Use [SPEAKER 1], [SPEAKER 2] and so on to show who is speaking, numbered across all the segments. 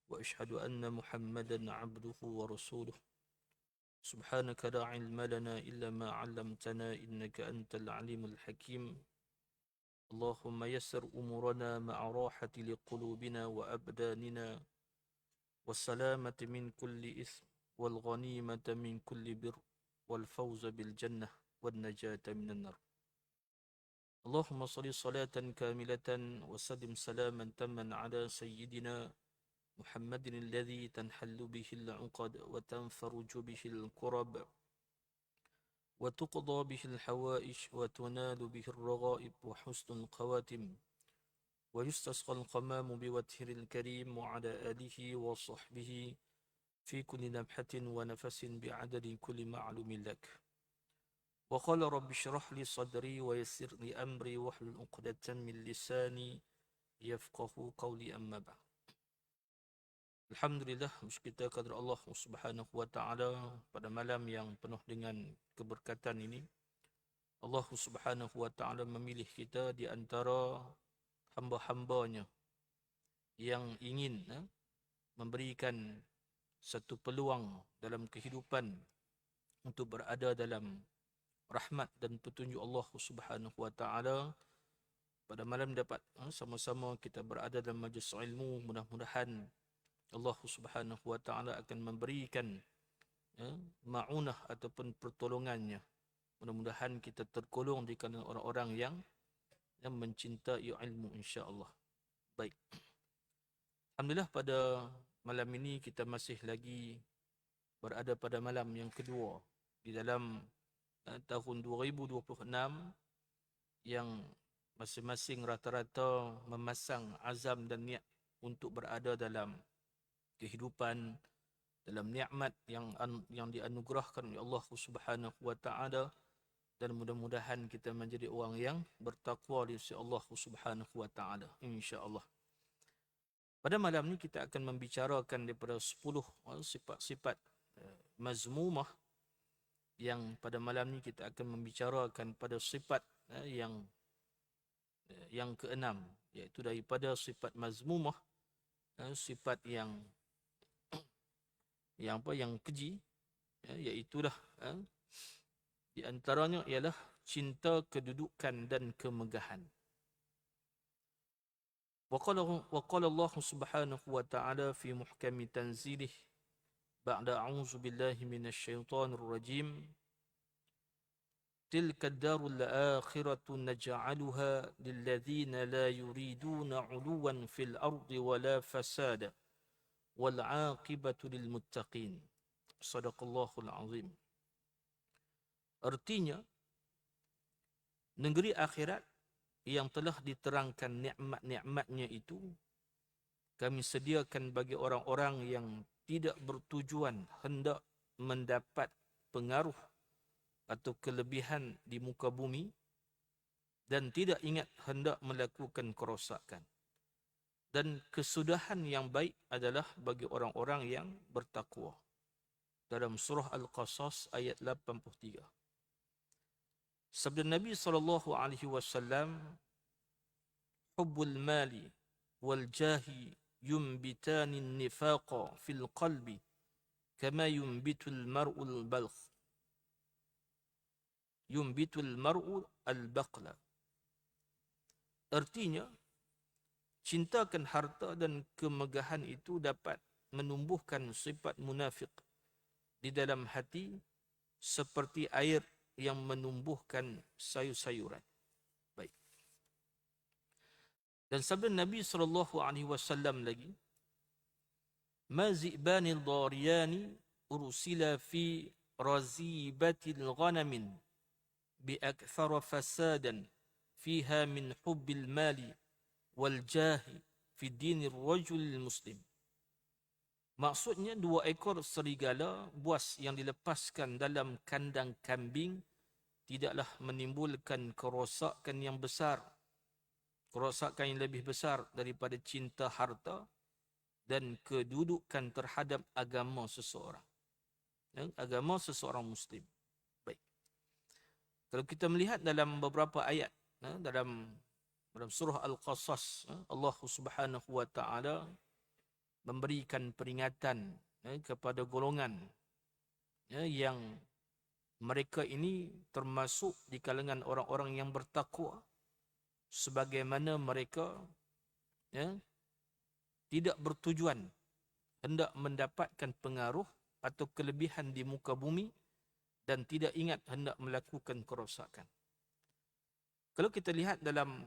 [SPEAKER 1] وأشهد أن محمدا عبده ورسوله. سبحانك لا علم لنا إلا ما علمتنا إنك أنت العليم الحكيم. اللهم يسر أمورنا مع راحة لقلوبنا وأبداننا والسلامة من كل إثم والغنيمة من كل بر والفوز بالجنة والنجاة من النار. اللهم صل صلاة كاملة وسلم سلاما تما على سيدنا محمد الذي تنحل به العقد وتنفرج به الكرب وتقضى به الحوائج وتنال به الرغائب وحسن الخواتم ويستسقى الغمام بوجهه الكريم وعلى آله وصحبه في كل لمحة ونفس بعدد كل معلوم لك. وقال رب اشرح لي صدري ويسر لي أمري واحلل عقدة من لساني يفقه قولي أما بعد. Alhamdulillah, kita kepada Allah Subhanahu wa taala pada malam yang penuh dengan keberkatan ini. Allah Subhanahu wa taala memilih kita di antara hamba-hambanya yang ingin memberikan satu peluang dalam kehidupan untuk berada dalam rahmat dan petunjuk Allah Subhanahu wa taala. Pada malam dapat sama-sama kita berada dalam majlis ilmu. Mudah-mudahan Allah Subhanahu wa taala akan memberikan ma'unah ataupun pertolongannya. Mudah-mudahan kita tergolong di kalangan orang-orang yang mencintai ilmu, insya-Allah. Baik. Alhamdulillah, pada malam ini kita masih lagi berada pada malam yang kedua di dalam tahun 2026 yang masing-masing rata-rata memasang azam dan niat untuk berada dalam kehidupan, dalam nikmat yang dianugerahkan oleh Allah Subhanahu wa taala, dan mudah-mudahan kita menjadi orang yang bertakwa di sisi Allah Subhanahu wa taala, insya-Allah. Pada malam ni kita akan membicarakan daripada 10 sifat-sifat mazmumah, yang pada malam ni kita akan membicarakan pada sifat yang keenam, iaitu daripada sifat mazmumah, sifat yang keji, iaitulah di antaranya ialah cinta kedudukan dan kemegahan. وقال الله سبحانه وتعالى في محكم تنزيله بعد أعوذ بالله من الشيطان الرجيم تلك الدار الآخرة نجعلها للذين لا يريدون علوا في الأرض ولا فسادا والعاقبة للمتقين. Sadaqallahul azim. Artinya, negeri akhirat yang telah diterangkan nikmat-nikmatnya itu kami sediakan bagi orang-orang yang tidak bertujuan hendak mendapat pengaruh atau kelebihan di muka bumi dan tidak ingat hendak melakukan kerosakan. Dan kesudahan yang baik adalah bagi orang-orang yang bertakwa. Dalam surah Al-Qasas ayat 83. Sabda Nabi SAW, hubbul mali wal jahi yumbitani nifaqa fil qalbi kama yumbitul mar'ul balq. Yumbitul mar'u al-baqla. Artinya, cintakan harta dan kemegahan itu dapat menumbuhkan sifat munafik di dalam hati seperti air yang menumbuhkan sayur-sayuran. Baik. Dan sabda Nabi SAW lagi, ma zi'banil dariyani ursila fi razibatil ghanamin bi akthara fasadan fiha min hubbil mali wal jahi fi dinir rajulil muslim. Maksudnya, 2 ekor serigala buas yang dilepaskan dalam kandang kambing tidaklah menimbulkan kerosakan yang besar, kerosakan yang lebih besar daripada cinta harta dan kedudukan terhadap agama seseorang. Agama seseorang muslim. Baik. Kalau kita melihat dalam beberapa ayat dalam surah Al-Qasas, Allah Subhanahu wa taala memberikan peringatan kepada golongan yang mereka ini termasuk di kalangan orang-orang yang bertakwa, sebagaimana mereka tidak bertujuan hendak mendapatkan pengaruh atau kelebihan di muka bumi dan tidak ingat hendak melakukan kerosakan. Kalau kita lihat dalam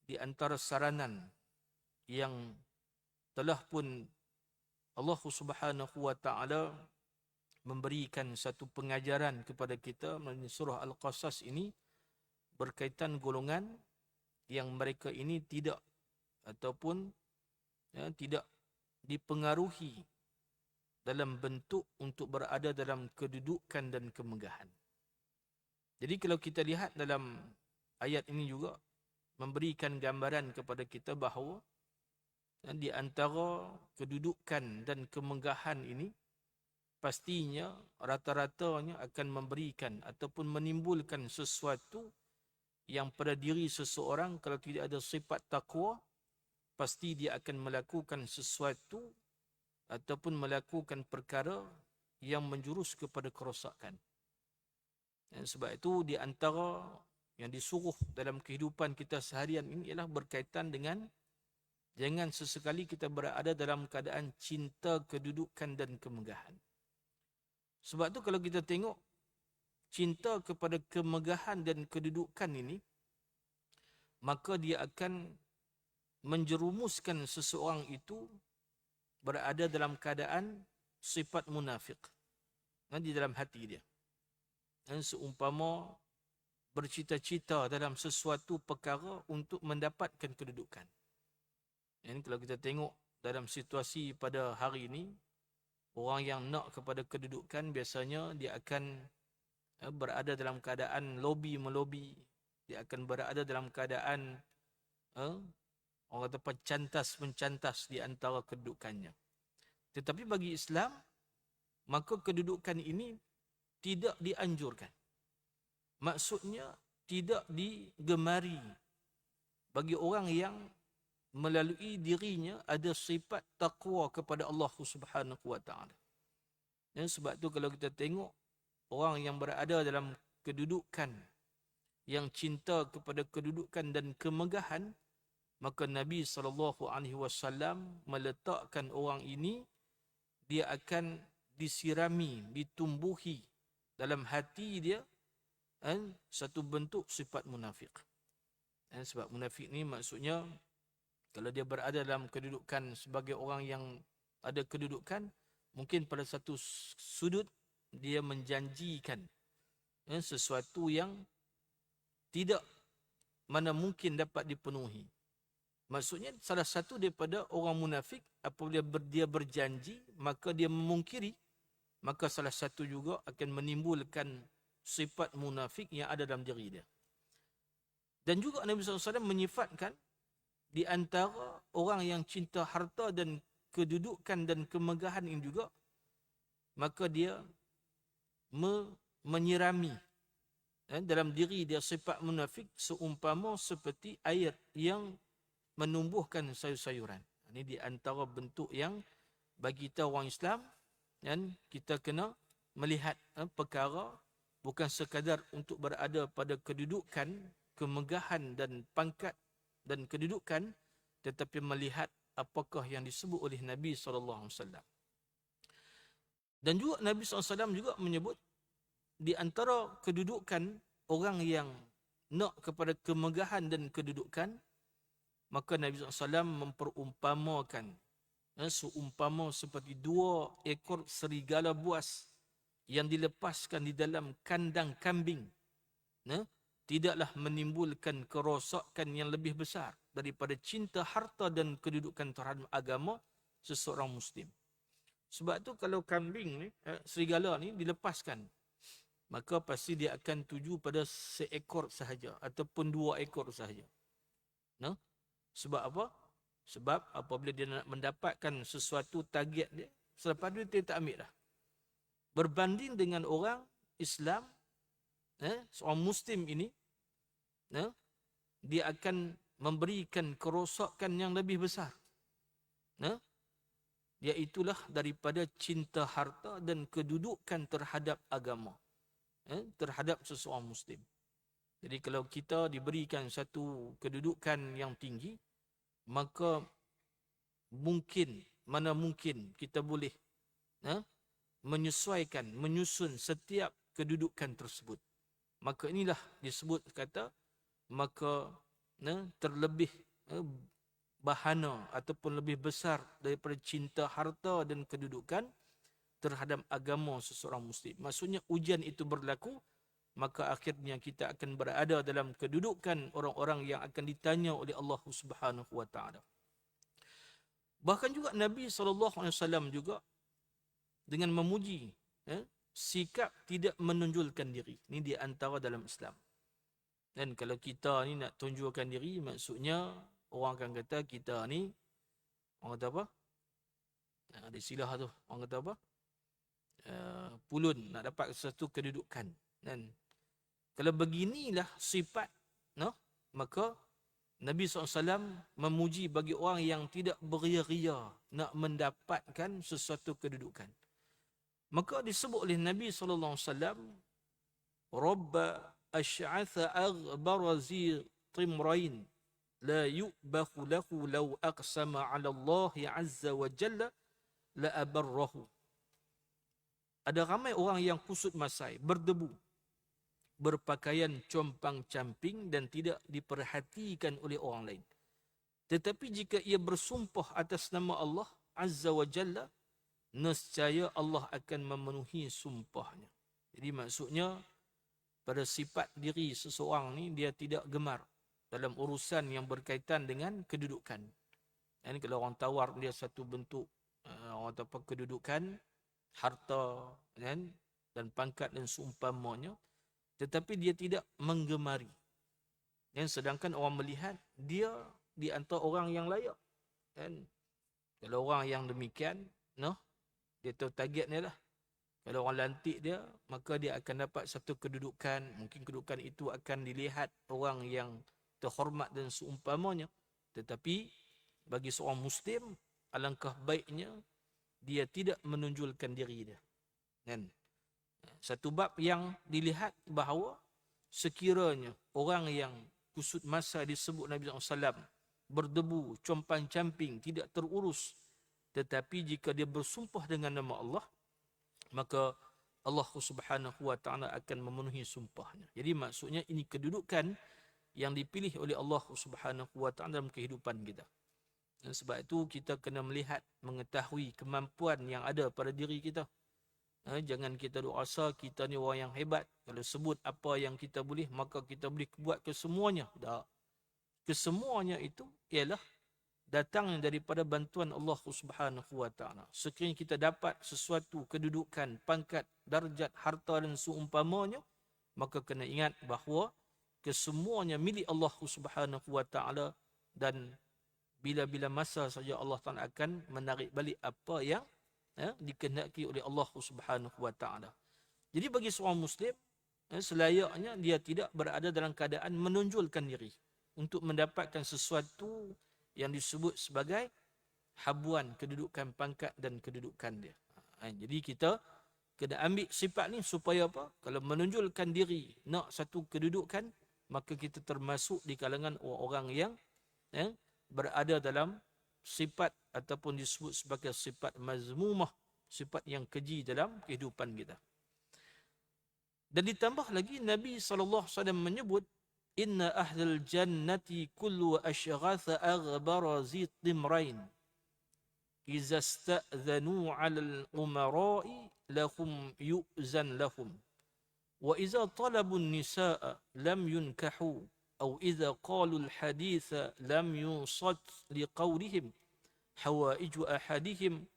[SPEAKER 1] di antara saranan yang telah pun Allah Subhanahu wa taala memberikan satu pengajaran kepada kita melalui surah Al-Qasas ini berkaitan golongan yang mereka ini tidak ataupun tidak dipengaruhi dalam bentuk untuk berada dalam kedudukan dan kemegahan. Jadi kalau kita lihat dalam ayat ini juga memberikan gambaran kepada kita bahawa di antara kedudukan dan kemegahan ini pastinya rata-ratanya akan memberikan ataupun menimbulkan sesuatu yang pada diri seseorang kalau tidak ada sifat takwa, pasti dia akan melakukan sesuatu ataupun melakukan perkara yang menjurus kepada kerosakan. Dan sebab itu di antara yang disuruh dalam kehidupan kita seharian ini ialah berkaitan dengan jangan sesekali kita berada dalam keadaan cinta kedudukan dan kemegahan. Sebab tu kalau kita tengok cinta kepada kemegahan dan kedudukan ini, maka dia akan menjerumuskan seseorang itu berada dalam keadaan sifat munafik di dalam hati dia. Dan seumpama bercita-cita dalam sesuatu perkara untuk mendapatkan kedudukan. Dan kalau kita tengok dalam situasi pada hari ini, orang yang nak kepada kedudukan biasanya dia akan berada dalam keadaan lobby-melobi. Dia akan berada dalam keadaan orang kata pencantas-mencantas di antara kedudukannya. Tetapi bagi Islam, maka kedudukan ini tidak dianjurkan. Maksudnya tidak digemari bagi orang yang melalui dirinya ada sifat taqwa kepada Allah Subhanahu wa taala. Dan sebab tu kalau kita tengok orang yang berada dalam kedudukan yang cinta kepada kedudukan dan kemegahan, maka Nabi SAW meletakkan orang ini, dia akan disirami, ditumbuhi dalam hati dia satu bentuk sifat munafik. Sebab munafik ni maksudnya kalau dia berada dalam kedudukan sebagai orang yang ada kedudukan, mungkin pada satu sudut dia menjanjikan sesuatu yang tidak mana mungkin dapat dipenuhi. Maksudnya salah satu daripada orang munafik, apabila dia berjanji, maka dia memungkiri, maka salah satu juga akan menimbulkan sifat munafik yang ada dalam diri dia. Dan juga Nabi SAW menyifatkan di antara orang yang cinta harta dan kedudukan dan kemegahan ini juga, maka dia menyirami dalam diri dia sifat munafik seumpama seperti air yang menumbuhkan sayur-sayuran. Ini di antara bentuk yang bagi kita orang Islam, dan kita kena melihat perkara bukan sekadar untuk berada pada kedudukan, kemegahan dan pangkat dan kedudukan, tetapi melihat apakah yang disebut oleh Nabi SAW. Dan juga Nabi SAW juga menyebut di antara kedudukan orang yang nak kepada kemegahan dan kedudukan, maka Nabi SAW memperumpamakan seumpama seperti 2 ekor serigala buas yang dilepaskan di dalam kandang kambing, tidaklah menimbulkan kerosakan yang lebih besar daripada cinta harta dan kedudukan terhadap agama seseorang Muslim. Sebab tu kalau kambing ni, serigala ni dilepaskan, maka pasti dia akan tuju pada seekor sahaja ataupun 2 ekor sahaja. Sebab apa? Sebab apabila dia nak mendapatkan sesuatu target dia, selepas itu dia tak ambil dah. Berbanding dengan orang Islam, seorang Muslim ini, dia akan memberikan kerosakan yang lebih besar iaitulah daripada cinta harta dan kedudukan terhadap agama, terhadap seseorang Muslim. Jadi kalau kita diberikan satu kedudukan yang tinggi, maka mana mungkin kita boleh menyesuaikan, menyusun setiap kedudukan tersebut. Maka inilah disebut kata, maka terlebih bahana ataupun lebih besar daripada cinta harta dan kedudukan terhadap agama seseorang Muslim. Maksudnya ujian itu berlaku, maka akhirnya kita akan berada dalam kedudukan orang-orang yang akan ditanya oleh Allah Subhanahu wa taala. Bahkan juga Nabi SAW juga dengan memuji sikap tidak menonjolkan diri. Ini di antara dalam Islam. Dan kalau kita ni nak tunjukkan diri, maksudnya orang akan kata kita ni, orang kata apa? Ada istilah tu, orang kata apa? Pulun, nak dapat sesuatu kedudukan. Dan kalau beginilah sifat, maka Nabi SAW memuji bagi orang yang tidak beria-ria nak mendapatkan sesuatu kedudukan. Maka disebut oleh Nabi SAW, Rabba asy'atha aghbara zi timrain la yu'bahu lahu law aqsama 'ala Allah azza wa jalla la abarrahu. Ada ramai orang yang kusut masai, berdebu, berpakaian compang-camping dan tidak diperhatikan oleh orang lain. Tetapi jika ia bersumpah atas nama Allah azza wa jalla, nescaya Allah akan memenuhi sumpahnya. Jadi maksudnya pada sifat diri seseorang ni, dia tidak gemar dalam urusan yang berkaitan dengan kedudukan. Dan kalau orang tawar dia satu bentuk orang apa kedudukan, harta dan pangkat dan seumpamanya, tetapi dia tidak menggemari. Dan sedangkan orang melihat dia di antara orang yang layak. Dan kalau orang yang demikian, dia tahu targetnya lah. Kalau orang lantik dia, maka dia akan dapat satu kedudukan. Mungkin kedudukan itu akan dilihat orang yang terhormat dan seumpamanya. Tetapi bagi seorang Muslim, alangkah baiknya dia tidak menonjolkan diri dia. Dan satu bab yang dilihat bahawa sekiranya orang yang kusut masa disebut Nabi SAW, berdebu, compang-camping, tidak terurus, tetapi jika dia bersumpah dengan nama Allah, maka Allah Subhanahu wa taala akan memenuhi sumpahnya. Jadi maksudnya ini kedudukan yang dipilih oleh Allah Subhanahu wa taala dalam kehidupan kita. Dan sebab itu kita kena melihat, mengetahui kemampuan yang ada pada diri kita. Jangan kita duk rasa kita ni orang yang hebat. Kalau sebut apa yang kita boleh, maka kita boleh buat kesemuanya. Tak. Kesemuanya itu ialah datang daripada bantuan Allah Subhanahu wa taala. Sekiranya kita dapat sesuatu kedudukan, pangkat, darjat, harta dan seumpamanya, maka kena ingat bahawa kesemuanya milik Allah Subhanahu wa taala, dan bila-bila masa saja Allah Taala akan menarik balik apa yang dikehendaki oleh Allah Subhanahu wa taala. Jadi bagi seorang Muslim, selayaknya dia tidak berada dalam keadaan menonjolkan diri untuk mendapatkan sesuatu yang disebut sebagai habuan kedudukan, pangkat dan kedudukan dia. Jadi kita kena ambil sifat ni supaya apa? Kalau menonjolkan diri nak satu kedudukan, maka kita termasuk di kalangan orang-orang yang berada dalam sifat ataupun disebut sebagai sifat mazmumah, sifat yang keji dalam kehidupan kita. Dan ditambah lagi Nabi SAW menyebut, Inna ahlul jannati kullu ashghatha aghbara zi timrain iza sta'dhanu 'ala al-umara'i lahum yu'zan lahum wa iza talabu an-nisaa lam yunkahu aw iza qalu al-haditha lam yusad liqawlihim hawaiju ahadihim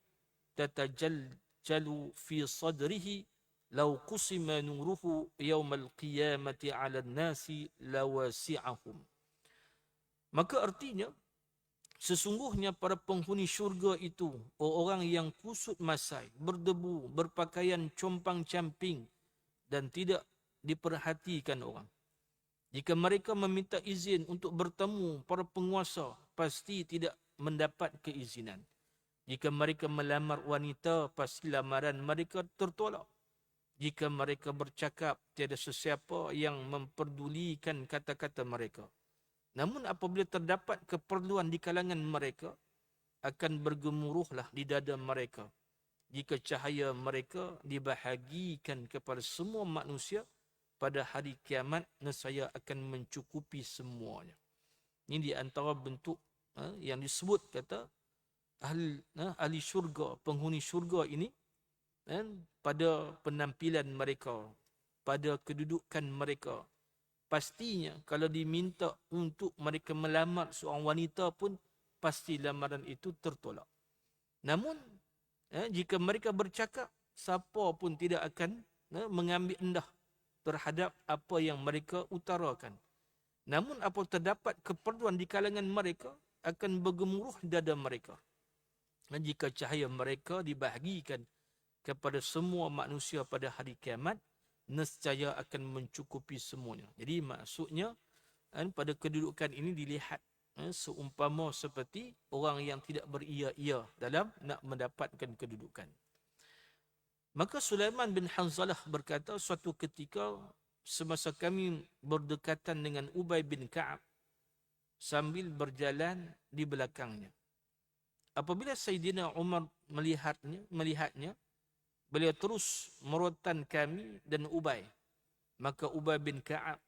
[SPEAKER 1] tatajaljalu fi sadrihi Lau qusima nuruhu yawmal qiyamati 'alan nasi lawasi'ahum. Maka artinya, sesungguhnya para penghuni syurga itu orang yang kusut masai, berdebu, berpakaian compang-camping dan tidak diperhatikan orang. Jika mereka meminta izin untuk bertemu para penguasa, pasti tidak mendapat keizinan. Jika mereka melamar wanita, pasti lamaran mereka tertolak. Jika mereka bercakap, tiada sesiapa yang memperdulikan kata-kata mereka. Namun apabila terdapat keperluan di kalangan mereka, akan bergemuruhlah di dada mereka. Jika cahaya mereka dibahagikan kepada semua manusia, pada hari kiamat, nescaya akan mencukupi semuanya. Ini di antara bentuk yang disebut kata ahli syurga, penghuni syurga ini, pada penampilan mereka, pada kedudukan mereka. Pastinya kalau diminta untuk mereka melamar seorang wanita pun, pasti lamaran itu tertolak. Namun jika mereka bercakap, siapa pun tidak akan mengambil endah terhadap apa yang mereka utarakan. Namun apabila terdapat keperluan di kalangan mereka, akan bergemuruh dada mereka. Dan jika cahaya mereka dibahagikan kepada semua manusia pada hari kiamat, nescaya akan mencukupi semuanya. Jadi maksudnya pada kedudukan ini dilihat seumpama seperti orang yang tidak beria-ia dalam nak mendapatkan kedudukan. Maka Sulaiman bin Hanzalah berkata, suatu ketika semasa kami berdekatan dengan Ubay bin Ka'ab sambil berjalan di belakangnya. Apabila Sayyidina Umar melihatnya, beliau terus merotan kami dan Ubay. Maka Ubay bin Ka'ab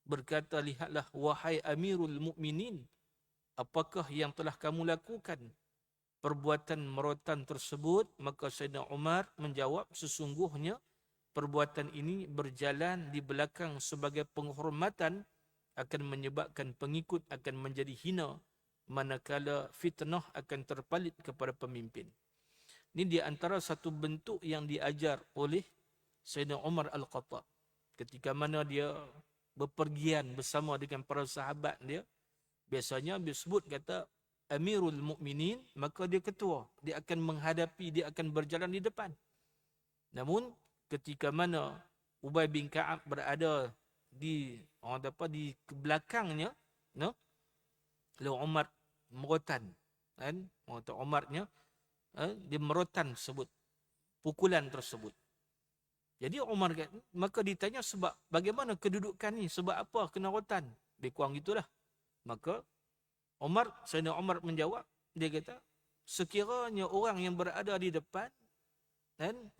[SPEAKER 1] berkata, lihatlah wahai Amirul Mukminin, apakah yang telah kamu lakukan? Perbuatan merotan tersebut. Maka Sayyidina Umar menjawab, sesungguhnya perbuatan ini berjalan di belakang sebagai penghormatan, akan menyebabkan pengikut akan menjadi hina, manakala fitnah akan terpalit kepada pemimpin. Ini di antara satu bentuk yang diajar oleh Sayyidina Umar Al-Khattab. Ketika mana dia berpergian bersama dengan para sahabat dia, biasanya dia sebut kata Amirul Mukminin, maka dia ketua. Dia akan menghadapi, dia akan berjalan di depan. Namun ketika mana Ubay bin Ka'ab berada di belakangnya, lalu Umar merotan, kan? Umarnya dia merotan tersebut, pukulan tersebut. Jadi Umar, maka ditanya sebab bagaimana kedudukan ni, sebab apa kena rotan? Dia kurang gitulah. Maka Sayyidina Umar menjawab, dia kata, sekiranya orang yang berada di depan,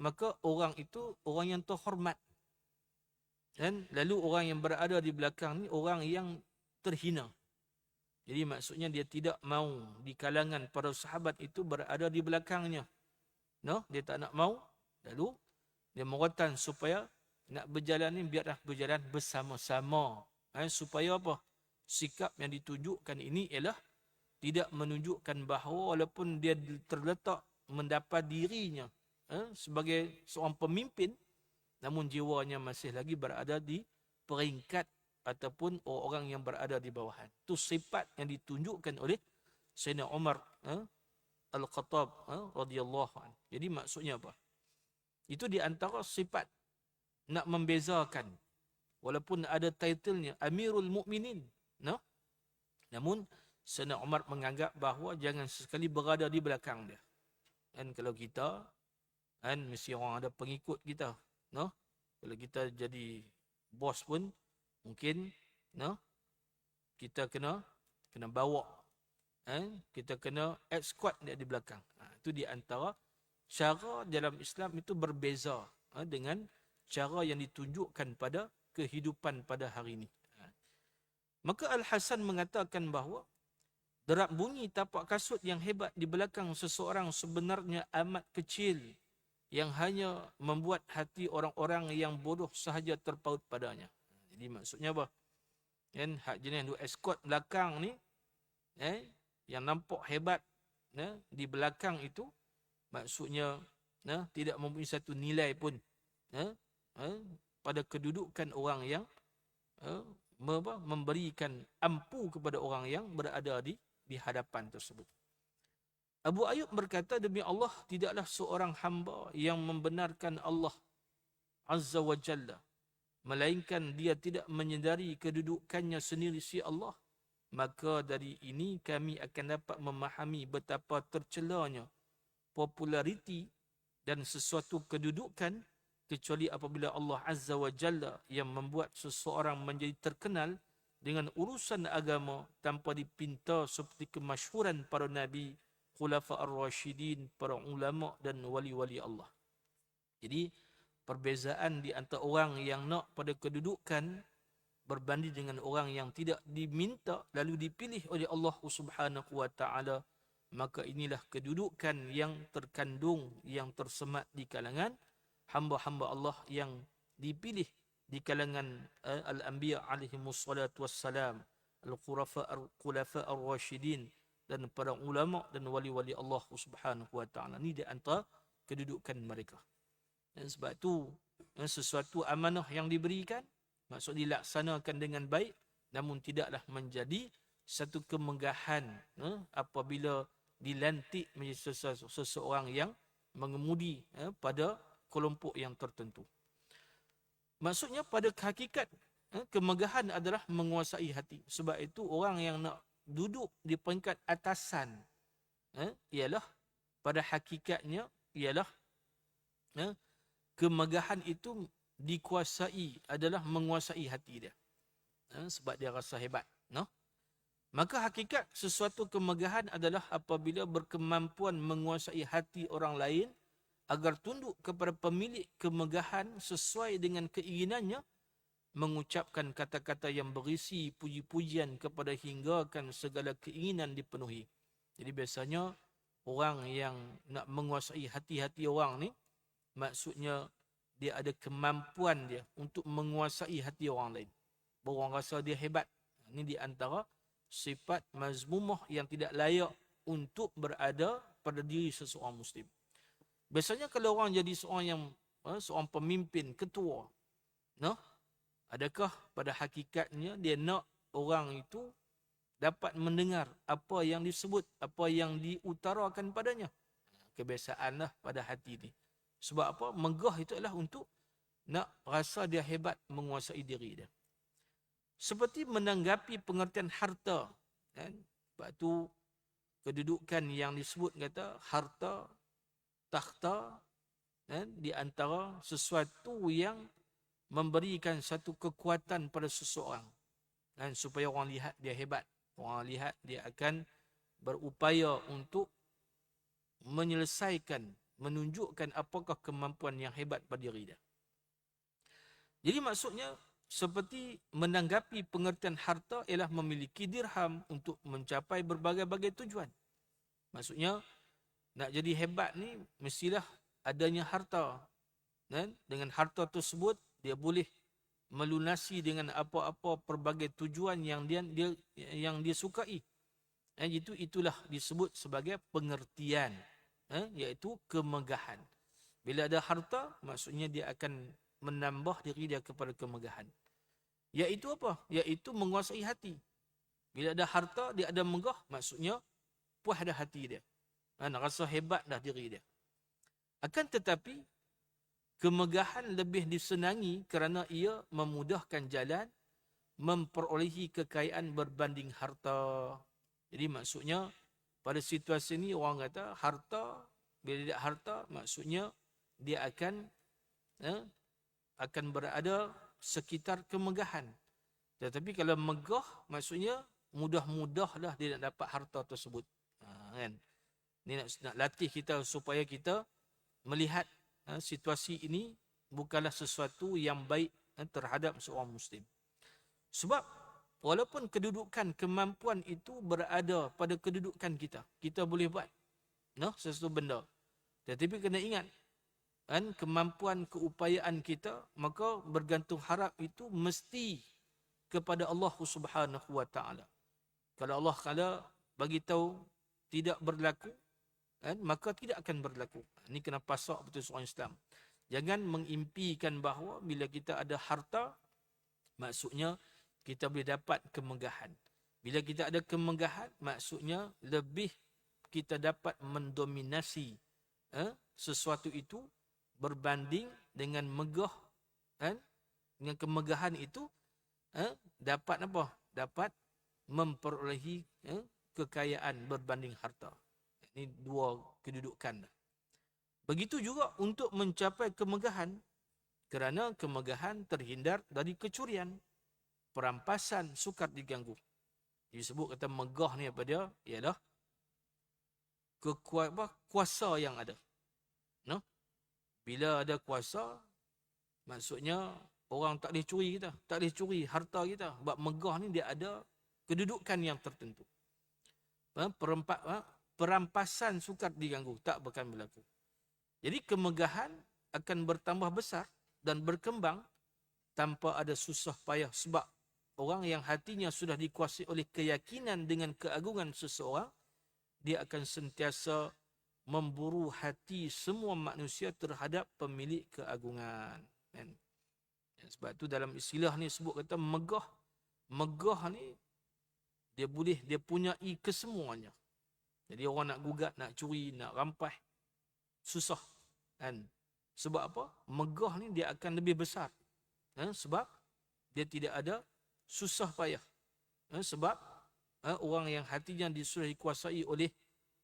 [SPEAKER 1] maka orang itu orang yang terhormat. Lalu orang yang berada di belakang ni orang yang terhina. Jadi maksudnya dia tidak mau di kalangan para sahabat itu berada di belakangnya. Dia tak nak mau. Lalu dia merotan supaya nak berjalan ni biarlah berjalan bersama-sama. Supaya apa? Sikap yang ditunjukkan ini ialah tidak menunjukkan bahawa walaupun dia terletak mendapat dirinya sebagai seorang pemimpin, namun jiwanya masih lagi berada di peringkat ataupun orang yang berada di bawahan. Itu sifat yang ditunjukkan oleh Sayyidina Umar Al-Khattab radhiyallahu anhu. Jadi maksudnya apa? Itu di antara sifat nak membezakan, walaupun ada titlenya Amirul Mukminin, namun Sayyidina Umar menganggap bahawa jangan sesekali berada di belakang dia. Dan kalau kita mesti orang ada pengikut kita, kalau kita jadi bos pun mungkin kita kena bawa, kita kena escort dia di belakang. Itu di antara cara dalam Islam itu berbeza dengan cara yang ditunjukkan pada kehidupan pada hari ini. Maka Al-Hasan mengatakan bahawa derak bunyi tapak kasut yang hebat di belakang seseorang sebenarnya amat kecil, yang hanya membuat hati orang-orang yang bodoh sahaja terpaut padanya. Jadi maksudnya apa? Hak jenis duk escort belakang ni, yang nampak hebat di belakang itu, maksudnya tidak mempunyai satu nilai pun pada kedudukan orang yang memberikan ampu kepada orang yang berada di hadapan tersebut. Abu Ayyub berkata, demi Allah, tidaklah seorang hamba yang membenarkan Allah Azza wa Jalla, melainkan dia tidak menyedari kedudukannya sendiri si Allah. Maka dari ini kami akan dapat memahami betapa tercelanya populariti dan sesuatu kedudukan kecuali apabila Allah Azza wa Jalla yang membuat seseorang menjadi terkenal dengan urusan agama tanpa dipinta seperti kemasyhuran para nabi, khulafa ar-rasyidin, para ulama dan wali-wali Allah. Jadi perbezaan di antara orang yang nak pada kedudukan berbanding dengan orang yang tidak diminta lalu dipilih oleh Allah Subhanahu wa taala, maka inilah kedudukan yang terkandung, yang tersemat di kalangan hamba-hamba Allah yang dipilih di kalangan al-anbiya alaihimus salatu wassalam, al-khulafa ar-rasyidin dan para ulama dan wali-wali Allah Subhanahu wa taala. Ini di antara kedudukan mereka. Dan sebab itu sesuatu amanah yang diberikan maksud dilaksanakan dengan baik, namun tidaklah menjadi satu kemegahan apabila dilantik menjadi seseorang yang mengemudi pada kelompok yang tertentu. Maksudnya pada hakikat kemegahan adalah menguasai hati. Sebab itu orang yang nak duduk di peringkat atasan ialah pada hakikatnya ialah kemegahan itu dikuasai adalah menguasai hati dia. Sebab dia rasa hebat. Maka hakikat sesuatu kemegahan adalah apabila berkemampuan menguasai hati orang lain agar tunduk kepada pemilik kemegahan sesuai dengan keinginannya, mengucapkan kata-kata yang berisi puji-pujian kepada hinggakan segala keinginan dipenuhi. Jadi biasanya orang yang nak menguasai hati-hati orang ni, maksudnya dia ada kemampuan dia untuk menguasai hati orang lain. Orang rasa dia hebat. Ini di antara sifat mazmumah yang tidak layak untuk berada pada diri seseorang Muslim. Biasanya kalau orang jadi seorang pemimpin, ketua, adakah pada hakikatnya dia nak orang itu dapat mendengar apa yang disebut, apa yang diutarakan padanya? Kebiasaanlah pada hati ni. Sebab apa? Megah itu adalah untuk nak rasa dia hebat menguasai diri dia. Seperti menanggapi pengertian harta. Sebab tu kedudukan yang disebut kata harta, takhta, di antara sesuatu yang memberikan satu kekuatan pada seseorang, supaya orang lihat dia hebat. Orang lihat dia akan berupaya untuk menyelesaikan, menunjukkan apakah kemampuan yang hebat pada diri dia. Jadi maksudnya seperti menanggapi pengertian harta ialah memiliki dirham untuk mencapai berbagai-bagai tujuan. Maksudnya nak jadi hebat ni mestilah adanya harta. Dengan harta tersebut dia boleh melunasi dengan apa-apa pelbagai tujuan yang dia sukai. Itulah disebut sebagai pengertian, iaitu kemegahan. Bila ada harta, maksudnya dia akan menambah diri dia kepada kemegahan. Iaitu apa? Iaitu menguasai hati. Bila ada harta, dia ada megah, maksudnya puas dah hati dia. Rasa hebat dah diri dia. Akan tetapi, kemegahan lebih disenangi kerana ia memudahkan jalan memperolehi kekayaan berbanding harta. Jadi maksudnya, pada situasi ini orang kata harta, bila dia harta, maksudnya dia akan berada sekitar kemegahan. Tetapi kalau megah, maksudnya mudah-mudahlah dia nak dapat harta tersebut. Ini nak latih kita supaya kita melihat situasi ini bukanlah sesuatu yang baik terhadap seorang Muslim. Sebab walaupun kedudukan, kemampuan itu berada pada kedudukan kita, kita boleh buat sesuatu benda. Tetapi kena ingat, kemampuan, keupayaan kita, maka bergantung harap itu mesti kepada Allah Subhanahu wa taala. Kalau Allah kala bagi tahu tidak berlaku, maka tidak akan berlaku. Ini kena pasak betul seorang Islam. Jangan mengimpikan bahawa bila kita ada harta, maksudnya kita boleh dapat kemegahan. Bila kita ada kemegahan, maksudnya lebih kita dapat mendominasi sesuatu itu berbanding dengan megah. Dengan kemegahan itu dapat apa? Dapat memperolehi kekayaan berbanding harta. Ini dua kedudukan. Begitu juga untuk mencapai kemegahan, kerana kemegahan terhindar dari kecurian, perampasan sukar diganggu. Disebut kata megah ni apa dia? Ialah kuasa yang ada. No? Bila ada kuasa, maksudnya orang tak boleh curi kita, tak boleh curi harta kita. Sebab megah ni dia ada kedudukan yang tertentu. Perampasan sukar diganggu, tak akan berlaku. Jadi kemegahan akan bertambah besar dan berkembang tanpa ada susah payah, sebab orang yang hatinya sudah dikuasai oleh keyakinan dengan keagungan seseorang, dia akan sentiasa memburu hati semua manusia terhadap pemilik keagungan. Kan? Sebab tu dalam istilah ni sebut kata megah. Megah ni dia punyai kesemuanya. Jadi orang nak gugat, nak curi, nak rampas, susah. Kan? Sebab apa? Megah ni dia akan lebih besar. Sebab dia tidak ada susah payah. Sebab orang yang hatinya sudah dikuasai oleh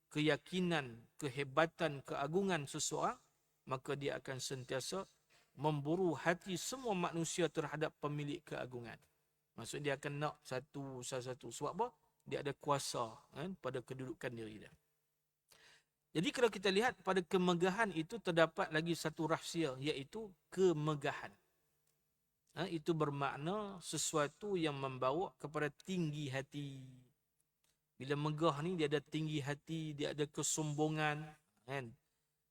[SPEAKER 1] keyakinan, kehebatan, keagungan seseorang, maka dia akan sentiasa memburu hati semua manusia terhadap pemilik keagungan. Maksud dia akan nak salah satu. Sebab apa? Dia ada kuasa pada kedudukan diri dia. Jadi kalau kita lihat pada kemegahan itu terdapat lagi satu rahsia, iaitu kemegahan. Itu bermakna sesuatu yang membawa kepada tinggi hati. Bila megah ni dia ada tinggi hati, dia ada kesombongan, kan?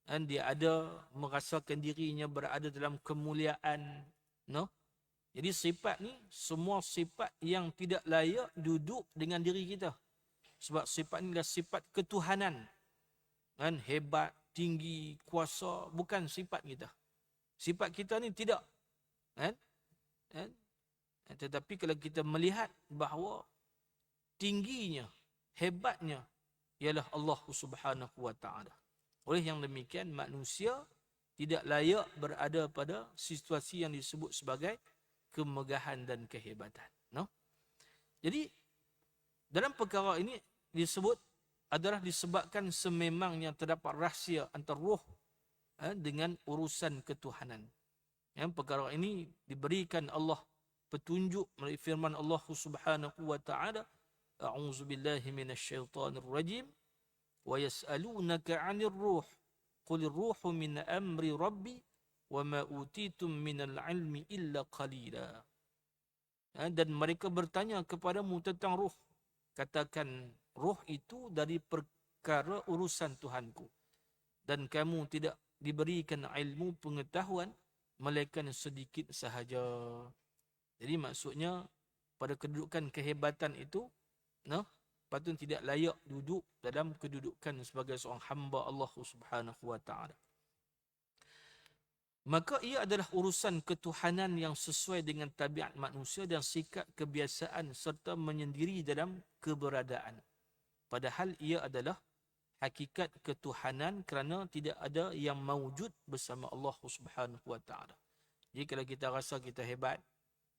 [SPEAKER 1] Dan dia ada merasakan dirinya berada dalam kemuliaan, no? Jadi sifat ni semua sifat yang tidak layak duduk dengan diri kita. Sebab sifat ni adalah sifat ketuhanan. Kan? Hebat, tinggi, kuasa, bukan sifat kita. Sifat kita ni tidak. Kan? Tetapi kalau kita melihat bahawa tingginya, hebatnya ialah Allah Subhanahu wa taala. Oleh yang demikian manusia tidak layak berada pada situasi yang disebut sebagai kemegahan dan kehebatan. No? Jadi dalam perkara ini disebut adalah disebabkan sememangnya terdapat rahsia antara roh dengan urusan ketuhanan. Yang perkara ini diberikan Allah petunjuk melalui firman Allah Subhanahu wa taala, a'udzubillahi minasyaitonir rajim, wa yas'alunaka 'anir ruh qulir ruhu min amri rabbi wa ma utitum minal 'ilmi illa qalila. Dan mereka bertanya kepadamu tentang ruh, katakan ruh itu dari perkara urusan Tuhanku, dan kamu tidak diberikan ilmu pengetahuan melainkan sedikit sahaja. Jadi maksudnya pada kedudukan kehebatan itu, patut tidak layak duduk dalam kedudukan sebagai seorang hamba Allah Subhanahu wa taala. Maka ia adalah urusan ketuhanan yang sesuai dengan tabiat manusia dan sikap kebiasaan serta menyendiri dalam keberadaan. Padahal ia adalah hakikat ketuhanan kerana tidak ada yang mawujud bersama Allah Subhanahu wa taala. Jadi kalau kita rasa kita hebat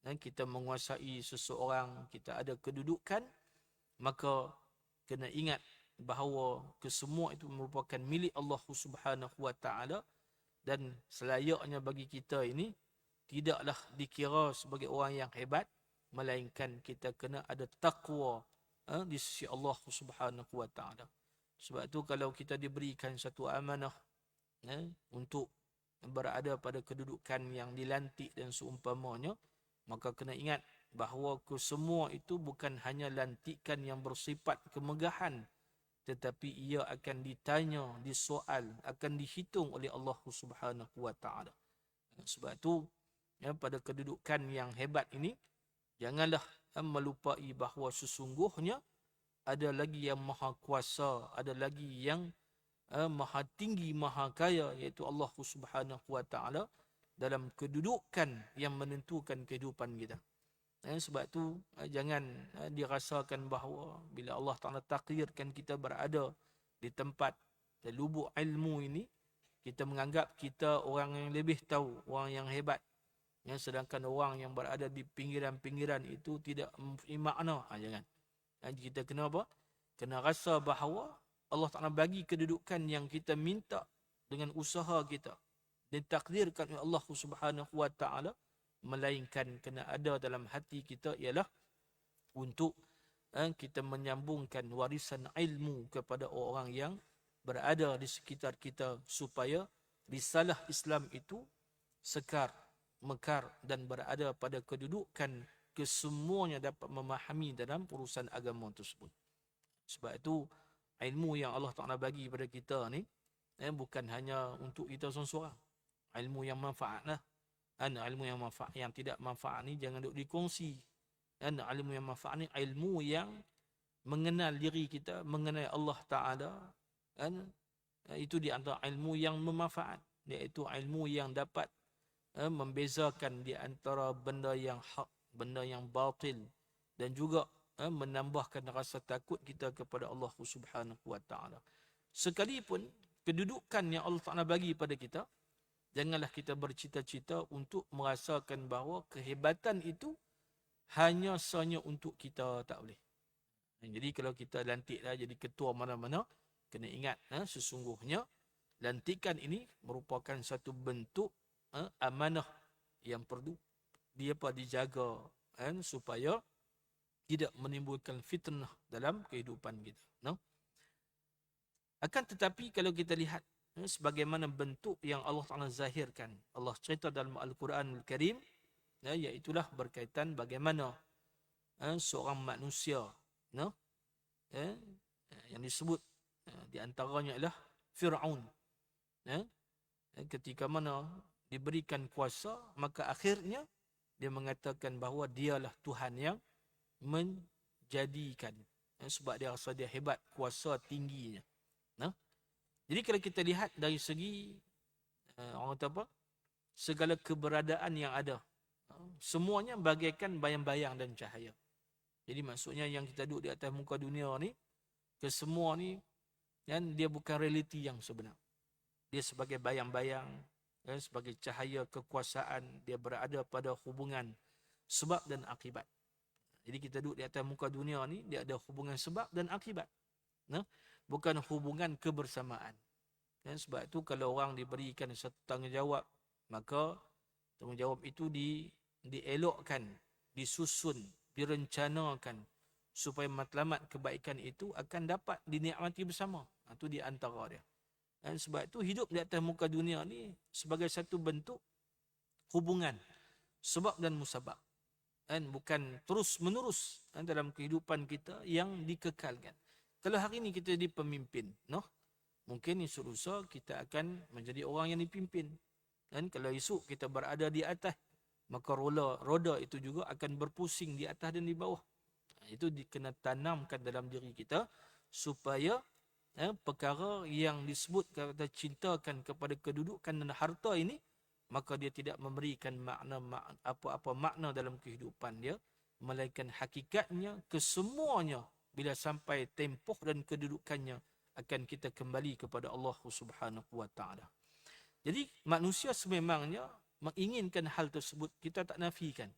[SPEAKER 1] dan kita menguasai seseorang, kita ada kedudukan, maka kena ingat bahawa kesemua itu merupakan milik Allah Subhanahu wa taala, dan selayaknya bagi kita ini tidaklah dikira sebagai orang yang hebat, melainkan kita kena ada taqwa di sisi Allah Subhanahu wa taala. Sebab tu kalau kita diberikan satu amanah untuk berada pada kedudukan yang dilantik dan seumpamanya, maka kena ingat bahawa kesemua itu bukan hanya lantikan yang bersifat kemegahan, tetapi ia akan ditanya, disoal, akan dihitung oleh Allah Subhanahu wa taala. Sebab tu pada kedudukan yang hebat ini, janganlah melupai bahawa sesungguhnya ada lagi yang maha kuasa, ada lagi yang maha tinggi, maha kaya, iaitu Allah Subhanahu wa taala dalam kedudukan yang menentukan kehidupan kita. Sebab tu jangan dirasakan bahawa bila Allah Ta'ala takdirkan kita berada di tempat lubuk ilmu ini, kita menganggap kita orang yang lebih tahu, orang yang hebat. Sedangkan orang yang berada di pinggiran-pinggiran itu tidak mempunyai makna. Jangan. Kita kena apa? Kena rasa bahawa Allah Ta'ala bagi kedudukan yang kita minta dengan usaha kita, ditakdirkan oleh Allah Subhanahu wa taala, melainkan kena ada dalam hati kita ialah untuk kita menyambungkan warisan ilmu kepada orang yang berada di sekitar kita, supaya risalah Islam itu sekar, mekar dan berada pada kedudukan kesemuanya dapat memahami dalam urusan agama tersebut. Sebab itu ilmu yang Allah Ta'ala bagi pada kita ni bukan hanya untuk kita seorang-seorang. Ilmu yang manfaat lah. Ilmu yang manfaat, yang tidak manfaat ni jangan duk dikongsi. Ilmu yang manfaat ni ilmu yang mengenal diri kita, mengenal Allah Ta'ala. Itu di antara ilmu yang bermanfaat, iaitu ilmu yang dapat membezakan di antara benda yang hak, benda yang batil, dan juga menambahkan rasa takut kita kepada Allah Subhanahu wa taala. Sekalipun kedudukan yang Allah Taala bagi pada kita, janganlah kita bercita-cita untuk merasakan bahawa kehebatan itu hanya sanya untuk kita, tak boleh. Jadi kalau kita lantiklah jadi ketua mana-mana, kena ingat sesungguhnya lantikan ini merupakan satu bentuk amanah yang perlu dia dijaga supaya tidak menimbulkan fitnah dalam kehidupan kita. Akan tetapi kalau kita lihat sebagaimana bentuk yang Allah Ta'ala zahirkan, Allah cerita dalam Al-Quranul Karim, iaitulah berkaitan bagaimana seorang manusia yang disebut di antaranya adalah Fir'aun, ketika mana diberikan kuasa, maka akhirnya dia mengatakan bahawa dialah Tuhan yang menjadikan, sebab dia rasa dia hebat, kuasa tingginya. Jadi kalau kita lihat dari segi orang kata apa, segala keberadaan yang ada, semuanya bagaikan bayang-bayang dan cahaya. Jadi maksudnya yang kita duduk di atas muka dunia ni, kesemua ni dia bukan realiti yang sebenar. Dia sebagai bayang-bayang, sebagai cahaya kekuasaan, dia berada pada hubungan sebab dan akibat. Jadi kita duduk di atas muka dunia ni, dia ada hubungan sebab dan akibat. Bukan hubungan kebersamaan. Sebab itu kalau orang diberikan satu tanggungjawab, maka tanggungjawab itu dielokkan, disusun, direncanakan supaya matlamat kebaikan itu akan dapat dinikmati bersama. Itu di antara dia. Sebab itu hidup di atas muka dunia ni sebagai satu bentuk hubungan sebab dan musabab. Bukan terus menerus dalam kehidupan kita yang dikekalkan. Kalau hari ini kita jadi pemimpin, mungkin esok lusa kita akan menjadi orang yang dipimpin. Kalau esok kita berada di atas, maka roda itu juga akan berpusing di atas dan di bawah. Itu kena tanamkan dalam diri kita supaya perkara yang disebut kata cintakan kepada kedudukan dan harta ini, maka dia tidak memberikan apa-apa makna dalam kehidupan dia, melainkan hakikatnya kesemuanya bila sampai tempoh dan kedudukannya akan kita kembali kepada Allah Subhanahu wa taala. Jadi manusia sememangnya menginginkan hal tersebut, kita tak nafikan.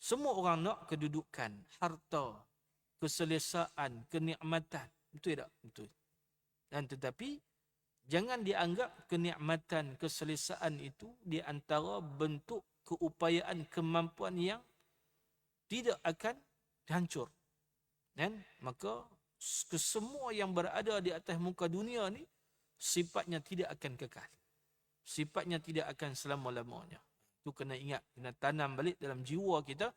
[SPEAKER 1] Semua orang nak kedudukan, harta, keselesaan, kenikmatan. Betul tak? Betul. Dan tetapi jangan dianggap kenikmatan, keselesaan itu di antara bentuk keupayaan, kemampuan yang tidak akan hancur. Maka kesemua yang berada di atas muka dunia ni sifatnya tidak akan kekal. Sifatnya tidak akan selama-lamanya. Itu kena ingat, kena tanam balik dalam jiwa kita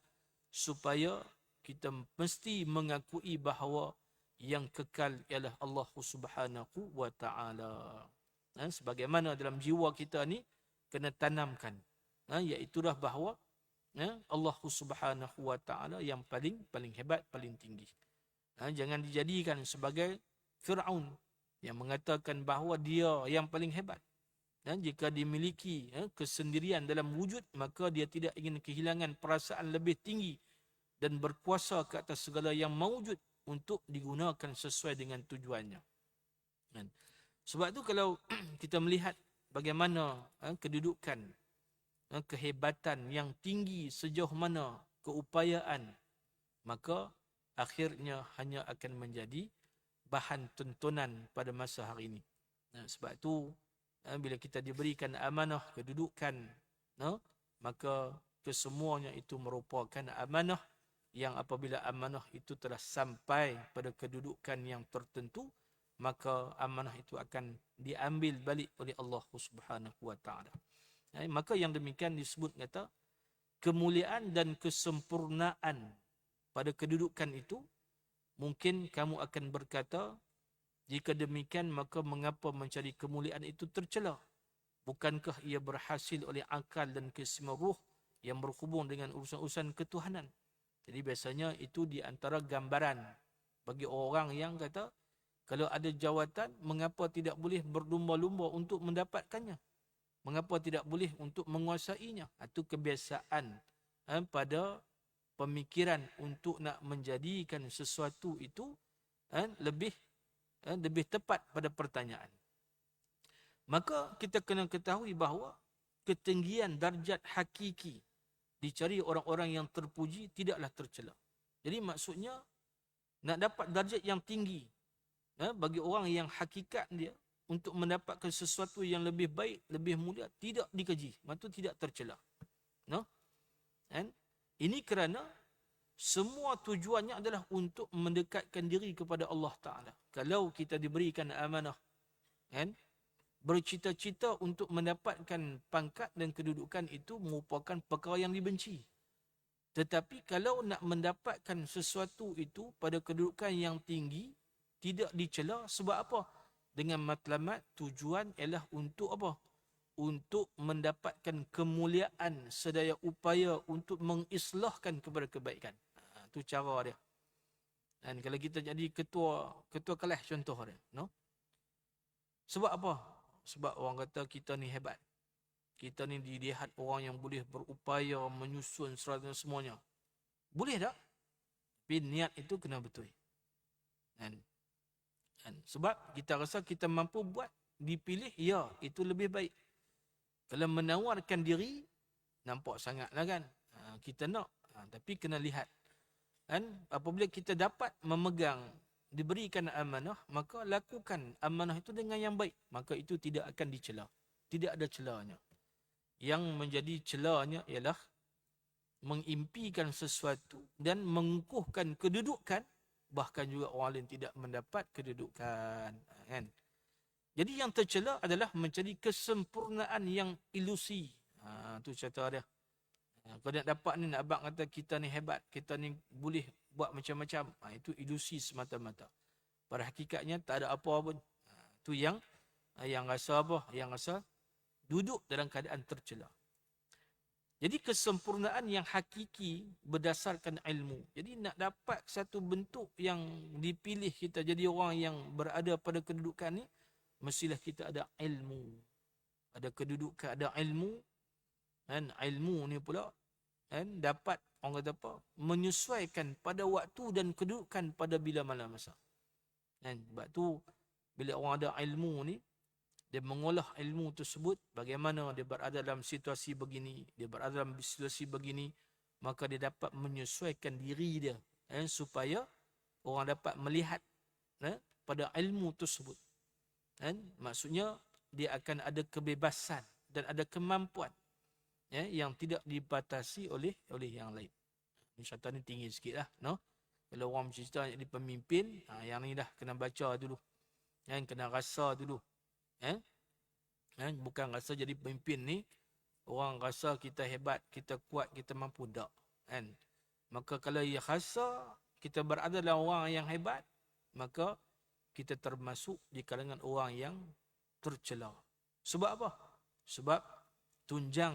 [SPEAKER 1] supaya kita mesti mengakui bahawa yang kekal ialah Allah Subhanahu wa taala. Sebagaimana dalam jiwa kita ni kena tanamkan, iaitulah bahawa Allah Subhanahu wa taala yang paling hebat, paling tinggi. Jangan dijadikan sebagai Fir'aun yang mengatakan bahawa dia yang paling hebat. Jika dimiliki kesendirian dalam wujud, maka dia tidak ingin kehilangan perasaan lebih tinggi dan berkuasa ke atas segala yang mawujud untuk digunakan sesuai dengan tujuannya. Sebab itu kalau kita melihat bagaimana kedudukan, kehebatan yang tinggi sejauh mana keupayaan, maka akhirnya hanya akan menjadi bahan tontonan pada masa hari ini. Sebab itu bila kita diberikan amanah, kedudukan, maka kesemuanya itu merupakan amanah yang apabila amanah itu telah sampai pada kedudukan yang tertentu, maka amanah itu akan diambil balik oleh Allah Subhanahu wa taala. Maka yang demikian disebut kata kemuliaan dan kesempurnaan pada kedudukan itu. Mungkin kamu akan berkata, jika demikian maka mengapa mencari kemuliaan itu tercela? Bukankah ia berhasil oleh akal dan keistimewaan ruh yang berhubung dengan urusan-urusan ketuhanan? Jadi biasanya itu di antara gambaran bagi orang yang kata, kalau ada jawatan, mengapa tidak boleh berlumba-lumba untuk mendapatkannya? Mengapa tidak boleh untuk menguasainya? Itu kebiasaan pada pemikiran untuk nak menjadikan sesuatu itu lebih tepat pada pertanyaan. Maka kita kena ketahui bahawa ketinggian darjat hakiki dicari orang-orang yang terpuji tidaklah tercela. Jadi maksudnya nak dapat darjat yang tinggi bagi orang yang hakikat dia untuk mendapatkan sesuatu yang lebih baik, lebih mulia, tidak dikaji. Maksudnya tidak tercela. Ini kerana semua tujuannya adalah untuk mendekatkan diri kepada Allah Ta'ala. Kalau kita diberikan amanah, bercita-cita untuk mendapatkan pangkat dan kedudukan itu merupakan perkara yang dibenci. Tetapi kalau nak mendapatkan sesuatu itu pada kedudukan yang tinggi, tidak dicela. Sebab apa? Dengan matlamat tujuan ialah untuk apa? Untuk mendapatkan kemuliaan, sedaya upaya untuk mengislahkan kepada kebaikan. Itu cara dia. Dan kalau kita jadi ketua kelas contoh dia, sebab apa? Sebab orang kata kita ni hebat. Kita ni dilihat orang yang boleh berupaya menyusun serata semuanya. Boleh tak? Tapi niat itu kena betul. Sebab kita rasa kita mampu buat, dipilih, ya, itu lebih baik. Kalau menawarkan diri, nampak sangatlah kan. Kita nak, tapi kena lihat. Apabila kita dapat memegang, diberikan amanah, maka lakukan amanah itu dengan yang baik. Maka itu tidak akan dicela. Tidak ada celanya. Yang menjadi celanya ialah mengimpikan sesuatu dan mengukuhkan kedudukan, bahkan juga orang lain tidak mendapat kedudukan. Jadi yang tercela adalah mencari kesempurnaan yang ilusi. Itu cerita dia. Kalau nak dapat ni, nak abang kata kita ni hebat, kita ni boleh buat macam-macam. Itu ilusi semata-mata. Pada hakikatnya tak ada apa pun. Itu yang rasa apa? Yang rasa duduk dalam keadaan tercela. Jadi kesempurnaan yang hakiki berdasarkan ilmu. Jadi nak dapat satu bentuk yang dipilih kita jadi orang yang berada pada kedudukan ni, mestilah kita ada ilmu. Ada kedudukan, ada ilmu. Dan ilmu ni pula dapat, orang kata apa, menyesuaikan pada waktu dan kedudukan pada bila mana masa. Sebab tu bila orang ada ilmu ni, dia mengolah ilmu tersebut, bagaimana dia berada dalam situasi begini, dia berada dalam situasi begini, maka dia dapat menyesuaikan diri dia supaya orang dapat melihat pada ilmu tersebut. Maksudnya dia akan ada kebebasan dan ada kemampuan yang tidak dibatasi oleh yang lain. Syaitan ni tinggi sikit lah. Kalau orang bercerita jadi pemimpin, yang ni dah kena baca dulu. Kena rasa dulu. Bukan rasa jadi pemimpin ni, orang rasa kita hebat, kita kuat, kita mampu. Tak. Maka kalau ia rasa kita berada dalam orang yang hebat, maka kita termasuk di kalangan orang yang tercela. Sebab apa? Sebab tunjang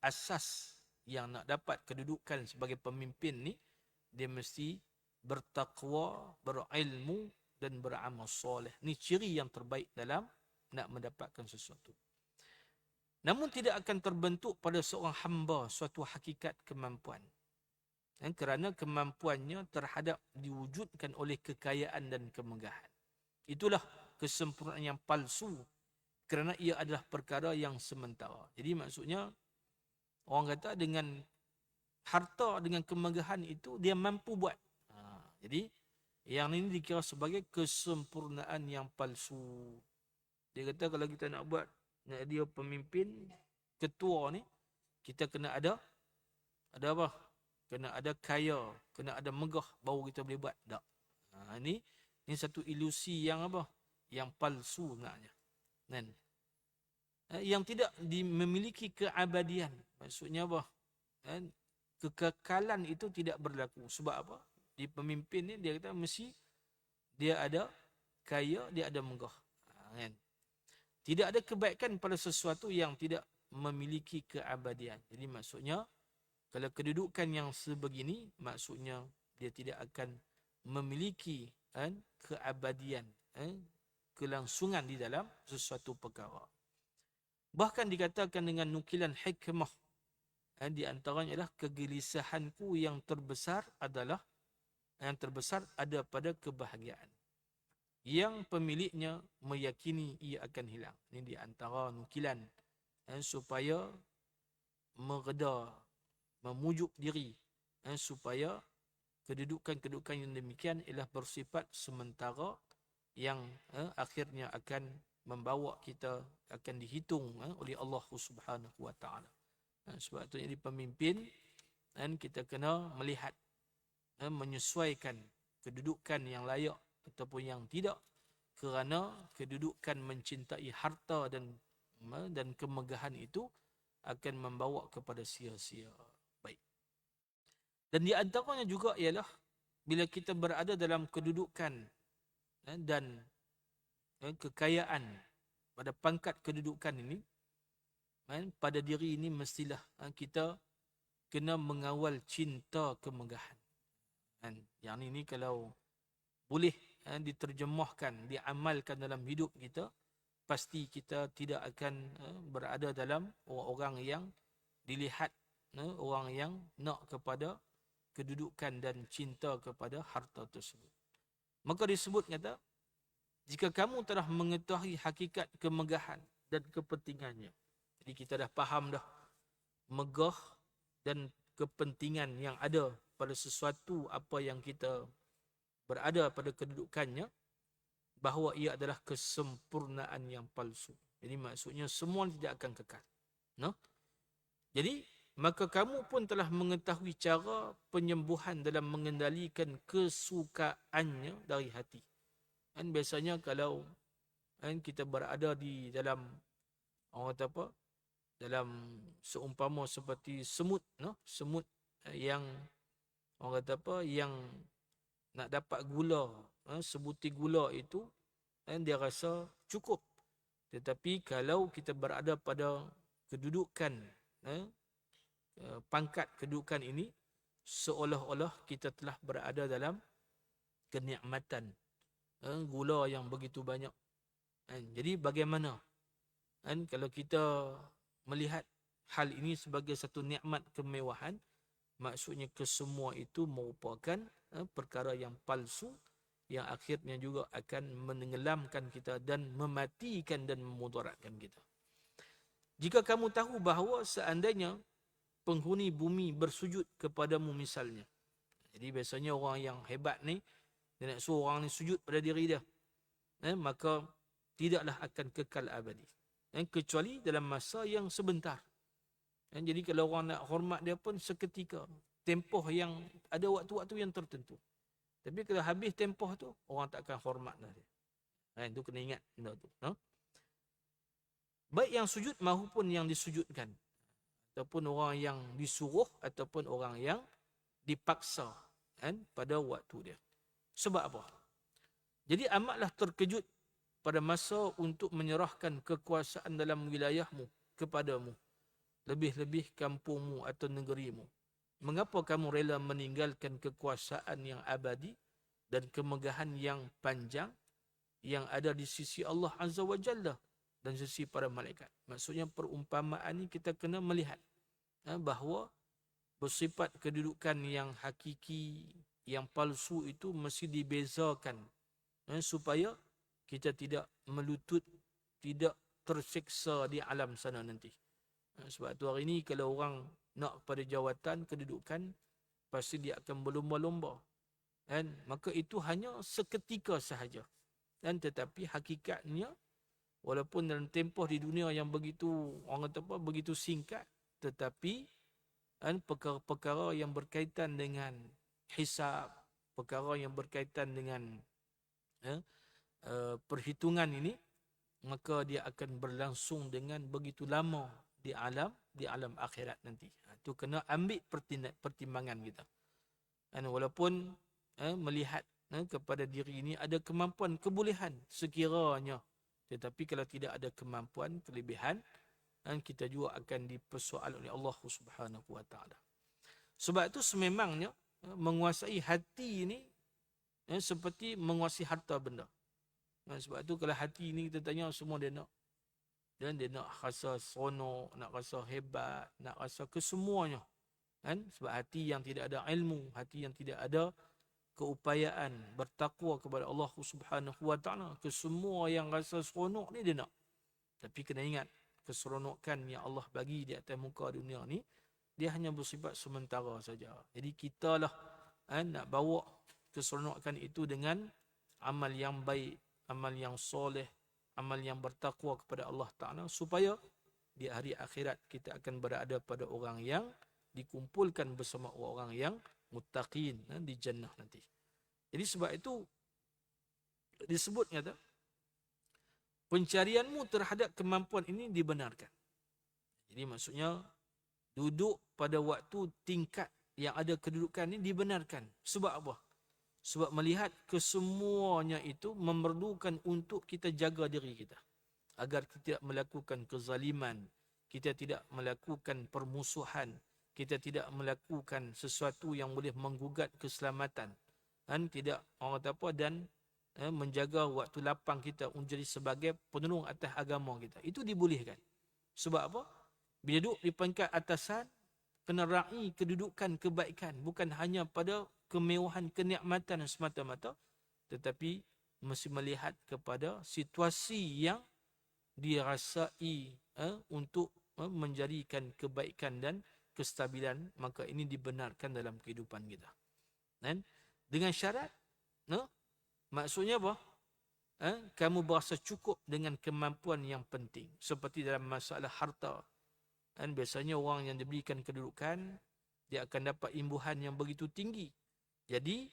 [SPEAKER 1] asas yang nak dapat kedudukan sebagai pemimpin ni, dia mesti bertakwa, berilmu dan beramal soleh. Ni ciri yang terbaik dalam nak mendapatkan sesuatu. Namun tidak akan terbentuk pada seorang hamba suatu hakikat kemampuan. Kerana kemampuannya terhadap diwujudkan oleh kekayaan dan kemegahan. Itulah kesempurnaan yang palsu, kerana ia adalah perkara yang sementara. Jadi maksudnya, orang kata dengan harta, dengan kemegahan itu, dia mampu buat. Jadi, yang ini dikira sebagai kesempurnaan yang palsu. Dia kata kalau kita nak buat dia pemimpin, ketua ni, kita kena ada apa? Kena ada kaya, kena ada megah, baru kita boleh buat. Tak. Ni satu ilusi yang apa? Yang palsu sebenarnya. Kan? Yang tidak memiliki keabadian. Maksudnya apa? Kan? Kekekalan itu tidak berlaku. Sebab apa? Di pemimpin ni dia kata mesti dia ada kaya, dia ada megah. Kan? Tidak ada kebaikan pada sesuatu yang tidak memiliki keabadian. Jadi maksudnya, kalau kedudukan yang sebegini, maksudnya dia tidak akan memiliki keabadian, kelangsungan di dalam sesuatu perkara. Bahkan dikatakan dengan nukilan hikmah, di antaranya adalah kegelisahanku yang terbesar ada pada kebahagiaan yang pemiliknya meyakini ia akan hilang. Ini di antara nukilan supaya mereda, memujuk diri, supaya kedudukan-kedudukan yang demikian ialah bersifat sementara yang akhirnya akan membawa kita, akan dihitung oleh Allah Subhanahu Wa Taala. Sebab itu jadi pemimpin, kita kena melihat, menyesuaikan kedudukan yang layak ataupun yang tidak, kerana kedudukan mencintai harta dan kemegahan itu akan membawa kepada sia-sia. Baik. Dan di antaranya juga ialah bila kita berada dalam kedudukan dan kekayaan, pada pangkat kedudukan ini, pada diri ini mestilah kita kena mengawal cinta kemegahan. Yang ini kalau boleh diterjemahkan, diamalkan dalam hidup kita, pasti kita tidak akan berada dalam orang yang dilihat, orang yang nak kepada kedudukan dan cinta kepada harta tersebut. Maka disebut kata, jika kamu telah mengetahui hakikat kemegahan dan kepentingannya. Jadi kita dah faham dah megah dan kepentingan yang ada pada sesuatu apa yang kita berada pada kedudukannya, bahawa ia adalah kesempurnaan yang palsu. Jadi maksudnya semua tidak akan kekal. No? Jadi maka kamu pun telah mengetahui cara penyembuhan dalam mengendalikan kesukaannya dari hati. Biasanya kalau kita berada di dalam, orang kata apa, dalam seumpama seperti semut, no? Semut yang orang kata apa, yang nak dapat gula, sebutir gula itu, dia rasa cukup. Tetapi kalau kita berada pada kedudukan, pangkat kedudukan ini, seolah-olah kita telah berada dalam kenikmatan, gula yang begitu banyak. Jadi bagaimana kalau kita melihat hal ini sebagai satu nikmat kemewahan, maksudnya kesemua itu merupakan perkara yang palsu, yang akhirnya juga akan menenggelamkan kita dan mematikan dan memudaratkan kita. Jika kamu tahu bahawa seandainya penghuni bumi bersujud kepadamu misalnya. Jadi biasanya orang yang hebat ni, dia nak suruh orang ni sujud pada diri dia, maka tidaklah akan kekal abadi, kecuali dalam masa yang sebentar. Jadi kalau orang nak hormat dia pun seketika, tempoh yang ada waktu-waktu yang tertentu. Tapi kalau habis tempoh tu, orang tak akan hormat dah dia. Itu kena ingat benda tu. Baik yang sujud maupun yang disujudkan, ataupun orang yang disuruh ataupun orang yang dipaksa pada waktu dia. Sebab apa? Jadi amatlah terkejut pada masa untuk menyerahkan kekuasaan dalam wilayahmu kepadamu, lebih-lebih kampungmu atau negerimu. Mengapa kamu rela meninggalkan kekuasaan yang abadi dan kemegahan yang panjang yang ada di sisi Allah Azza wa Jalla dan sisi para malaikat? Maksudnya perumpamaan ini kita kena melihat bahawa bersifat kedudukan yang hakiki, yang palsu itu mesti dibezakan, supaya kita tidak melutut, tidak tersiksa di alam sana nanti. Sebab tu hari ini kalau orang nak pada jawatan, kedudukan, pasti dia akan berlomba-lomba. Maka itu hanya seketika sahaja. Tetapi hakikatnya walaupun dalam tempoh di dunia yang begitu, orang kata apa, begitu singkat, tetapi perkara-perkara yang berkaitan dengan hisab, perkara yang berkaitan dengan perhitungan ini, maka dia akan berlangsung dengan begitu lama di alam akhirat nanti. Itu kena ambil pertimbangan kita. Dan walaupun melihat kepada diri ini ada kemampuan, kebolehan sekiranya, tetapi kalau tidak ada kemampuan, kelebihan, kita juga akan dipersoal oleh Allah Subhanahu wa taala. Sebab itu sememangnya menguasai hati ini seperti menguasai harta benda. Sebab tu kalau hati ni kita tanya, semua dia nak. Dan dia nak rasa seronok, nak rasa hebat, nak rasa kesemuanya. Sebab hati yang tidak ada ilmu, hati yang tidak ada keupayaan bertakwa kepada Allah Subhanahu wa taala, kesemua yang rasa seronok ni dia nak. Tapi kena ingat, keseronokan yang Allah bagi di atas muka dunia ni, dia hanya bersifat sementara saja. Jadi kita lah nak bawa keseronokan itu dengan amal yang baik, amal yang soleh, amal yang bertakwa kepada Allah Ta'ala, supaya di hari akhirat kita akan berada pada orang yang dikumpulkan bersama orang yang muttaqin di jannah nanti. Jadi sebab itu disebut kata, pencarianmu terhadap kemampuan ini dibenarkan. Jadi maksudnya duduk pada waktu tingkat yang ada kedudukan ini dibenarkan. Sebab apa? Sebab melihat kesemuanya itu memerlukan untuk kita jaga diri kita, agar kita tidak melakukan kezaliman, kita tidak melakukan permusuhan, kita tidak melakukan sesuatu yang boleh menggugat keselamatan, dan tidak orang kata apa, dan menjaga waktu lapang kita menjadi sebagai penolong atas agama kita. Itu dibolehkan. Sebab apa? Bila duduk di peringkat atasan, kena raih kedudukan kebaikan, bukan hanya pada kemewahan, kenikmatan semata-mata, tetapi mesti melihat kepada situasi yang dirasai untuk menjadikan kebaikan dan kestabilan, maka ini dibenarkan dalam kehidupan kita. Dan dengan syarat, maksudnya apa? Kamu berasa cukup dengan kemampuan yang penting. Seperti dalam masalah harta. Dan biasanya orang yang diberikan kedudukan, dia akan dapat imbuhan yang begitu tinggi. Jadi,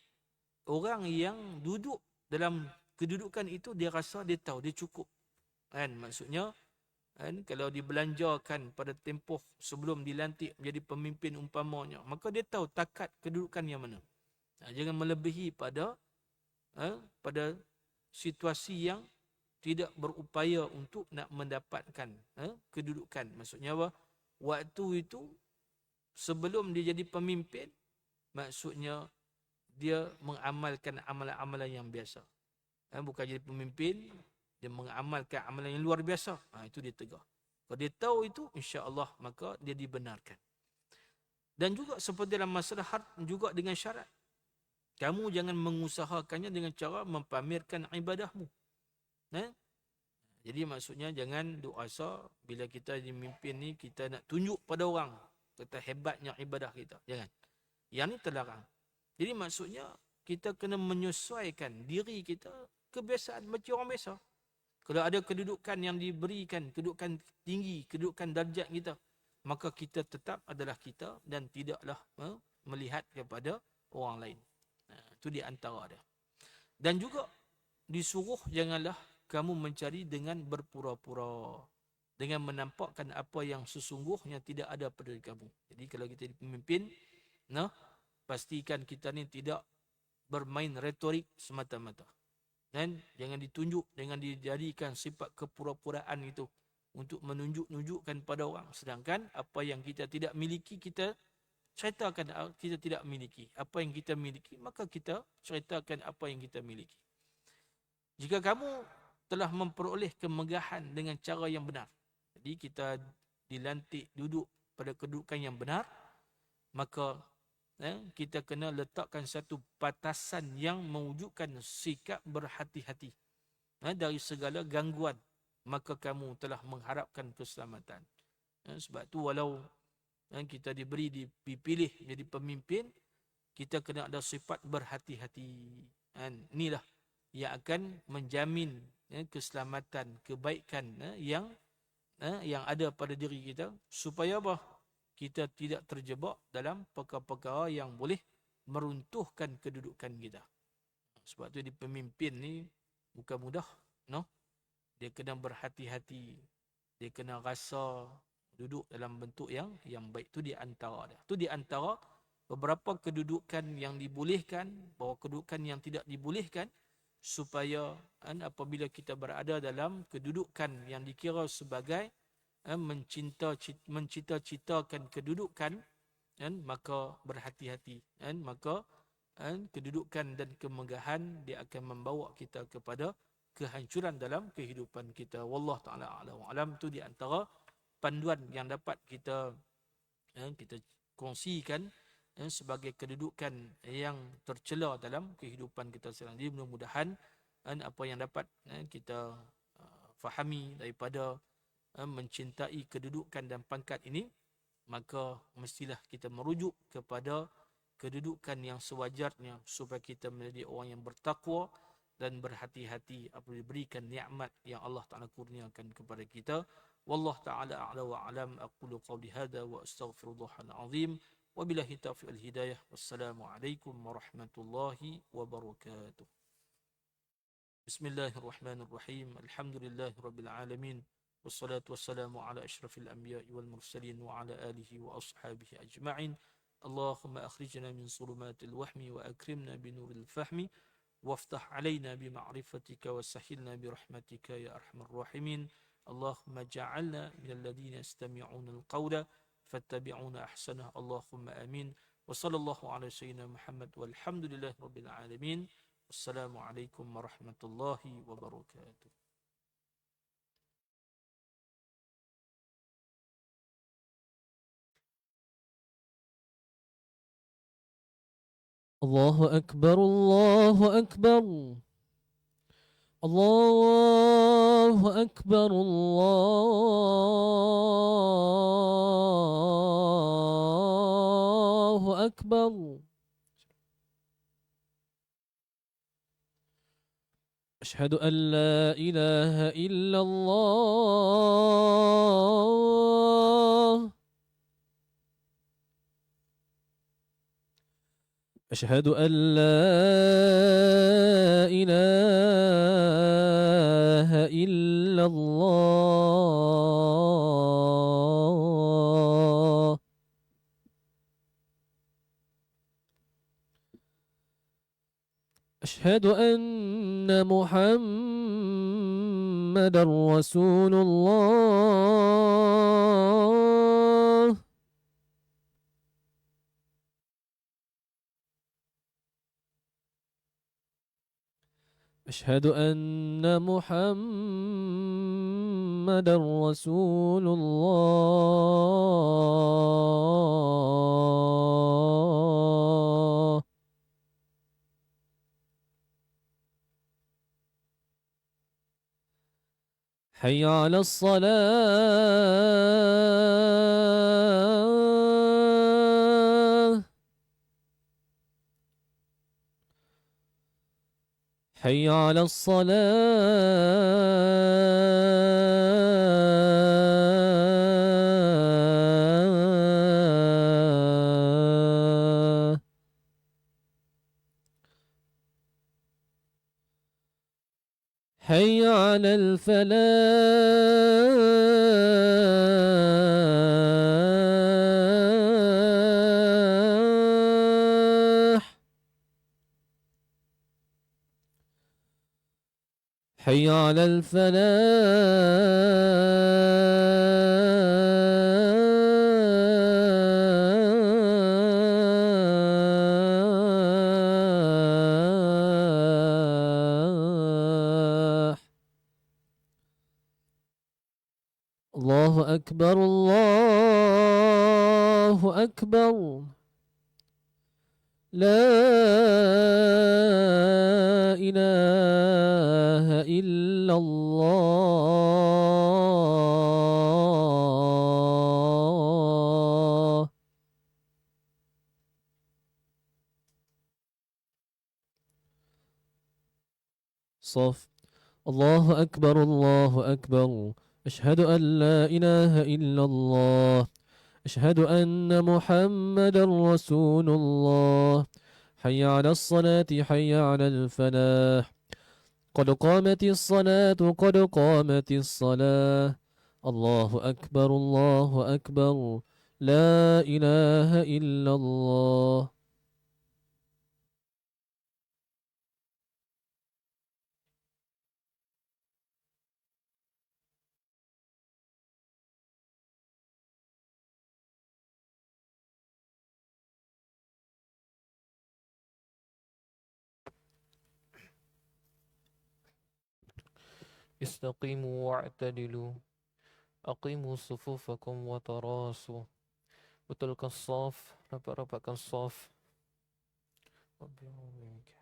[SPEAKER 1] orang yang duduk dalam kedudukan itu, dia rasa dia tahu, dia cukup. Maksudnya, kalau dibelanjakan pada tempoh sebelum dilantik menjadi pemimpin umpamanya, maka dia tahu takat kedudukan yang mana. Jangan melebihi pada situasi yang tidak berupaya untuk nak mendapatkan kedudukan. Maksudnya apa? Waktu itu, sebelum dia jadi pemimpin, maksudnya dia mengamalkan amalan-amalan yang biasa. Bukan jadi pemimpin, dia mengamalkan amalan yang luar biasa. Itu dia tegar. Kalau dia tahu itu, insya-Allah, maka dia dibenarkan. Dan juga seperti dalam masalah harta, juga dengan syarat. Kamu jangan mengusahakannya dengan cara mempamerkan ibadahmu. Jadi maksudnya jangan duk rasa bila kita jadi pemimpin ni, kita nak tunjuk pada orang kata hebatnya ibadah kita. Jangan. Yang ni terlarang. Jadi maksudnya kita kena menyesuaikan diri kita kebiasaan macam orang biasa. Kalau ada kedudukan yang diberikan, kedudukan tinggi, kedudukan darjat kita, maka kita tetap adalah kita dan tidaklah melihat kepada orang lain. Itu di antara dia. Dan juga disuruh janganlah kamu mencari dengan berpura-pura, dengan menampakkan apa yang sesungguhnya tidak ada pada diri kamu. Jadi kalau kita jadi pemimpin, pastikan kita ni tidak bermain retorik semata-mata. Dan jangan ditunjuk, jangan dijadikan sifat kepura-puraan itu untuk menunjuk-nunjukkan pada orang. Sedangkan apa yang kita tidak miliki, kita ceritakan kita tidak miliki. Apa yang kita miliki, maka kita ceritakan apa yang kita miliki. Jika kamu telah memperoleh kemegahan dengan cara yang benar, jadi kita dilantik duduk pada kedudukan yang benar, maka kita kena letakkan satu batasan yang mewujudkan sikap berhati-hati dari segala gangguan, maka kamu telah mengharapkan keselamatan. Sebab tu walau kita dipilih menjadi pemimpin, kita kena ada sifat berhati-hati. Inilah yang akan menjamin keselamatan, kebaikan yang ada pada diri kita, supaya apa? Kita tidak terjebak dalam perkara-perkara yang boleh meruntuhkan kedudukan kita. Sebab tu di pemimpin ni bukan mudah, no? Dia kena berhati-hati, dia kena rasa duduk dalam bentuk yang baik. Tu di antara dia. Tu di antara beberapa kedudukan yang dibolehkan, bahawa kedudukan yang tidak dibolehkan, supaya apabila kita berada dalam kedudukan yang dikira sebagai mencita-citakan kedudukan, maka berhati-hati, maka kedudukan dan kemegahan dia akan membawa kita kepada kehancuran dalam kehidupan kita. Wallahu taala alam. Tu di antara panduan yang dapat kita kongsikan sebagai kedudukan yang tercela dalam kehidupan kita sekarang. Jadi mudah-mudahan apa yang dapat kita fahami daripada mencintai kedudukan dan pangkat ini, maka mestilah kita merujuk kepada kedudukan yang sewajarnya, supaya kita menjadi orang yang bertakwa dan berhati-hati apabila diberikan nikmat yang Allah Taala kurniakan kepada kita. Wallahu taala a'la wa alam. Aqulu qawli hadha wa astaghfirullahal azim. Wabillahi taufiq wal hidayah. Wassalamualaikum warahmatullahi wabarakatuh. Bismillahirrahmanirrahim. Alhamdulillahirabbil alamin. Wassalatu wassalamu ala asyrafil anbiya'i wal mursalin wa ala alihi wa ashabihi ajma'in. Allahumma akhrijna min sulumatil wahmi wa akrimna binuril fahmi وافتح علينا بمعرفتك وسهلنا برحمتك يا أرحم الراحمين. اللهم اجعلنا من الذين يستمعون القول فاتبعون أحسنه. اللهم آمين. وصلى الله على سيدنا محمد والحمد لله رب العالمين. والسلام عليكم ورحمة الله وبركاته.
[SPEAKER 2] الله أكبر الله أكبر الله أكبر الله أكبر. أشهد أن لا إله إلا الله. أشهد أن لا إله إلا الله. أشهد أن محمدًا رسول الله. أشهد أن محمدًا رسول الله. حي على الصلاة. حي على الصلاة. حي على الفلاح. حي على الفلاح. الله أكبر الله أكبر. لا إله إلا الله. صف الله أكبر الله أكبر. أشهد أن لا إله إلا الله. أشهد أن محمدا رسول الله. حي على الصلاة حي على الفلاح. قد قامت الصلاة قد قامت الصلاة. الله أكبر الله أكبر. لا إله إلا الله.
[SPEAKER 3] استقيموا واعتدلوا أقيموا صفوفكم وتراصوا وتلك الصاف ربك الصاف رب يعوذك.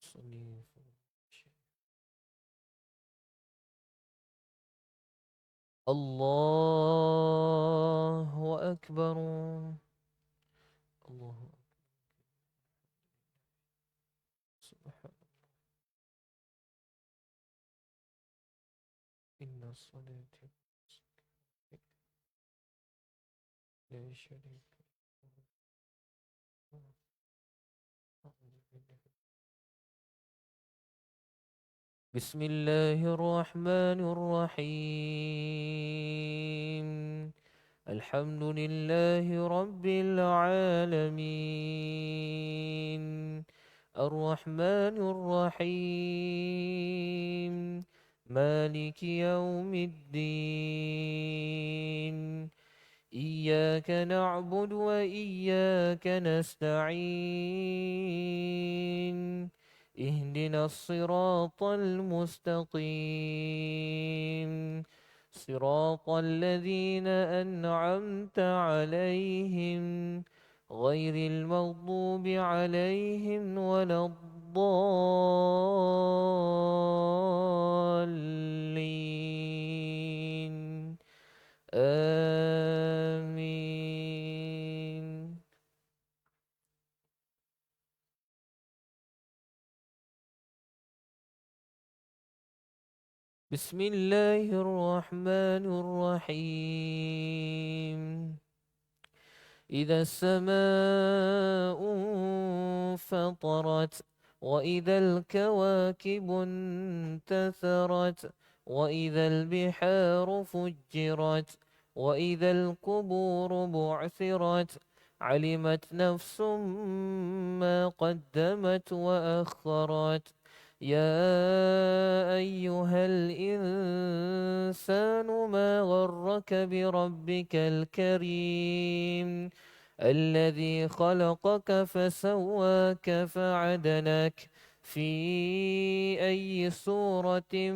[SPEAKER 3] صلي الله أكبر الله سبحان إن الصلاة لا شريك له. بسم الله الرحمن الرحيم الحمد لله رب العالمين الرحمن الرحيم مالك يوم الدين إياك نعبد وإياك نستعين اهدنا الصراط المستقيم صراط الذين أنعمت عليهم غير المغضوب عليهم ولا الضالين آمين. بسم الله الرحمن الرحيم إذا السماء انفطرت وإذا الكواكب انتثرت وإذا البحار فجرت وإذا القبور بعثرت علمت نفس ما قدمت وأخرت يا أيها الإنسان ما غرك بربك الكريم الذي خلقك فسواك فعدلك في أي صورة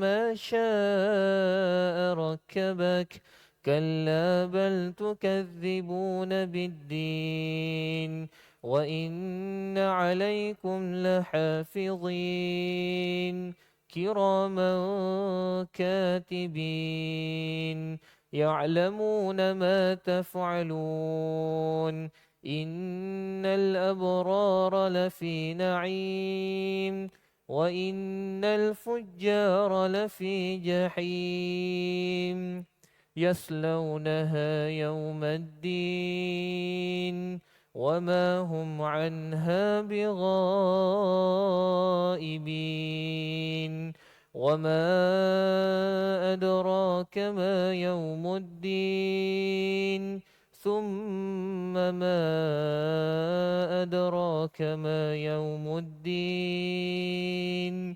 [SPEAKER 3] ما شاء ركبك كلا بل تكذبون بالدين وإن عليكم لحافظين كراما كاتبين يعلمون ما تفعلون إن الأبرار لفي نعيم وإن الفجار لفي جحيم يصلونها يوم الدين وما هم عنها بغائبين وما أدراك ما يوم الدين ثم ما أدراك ما يوم الدين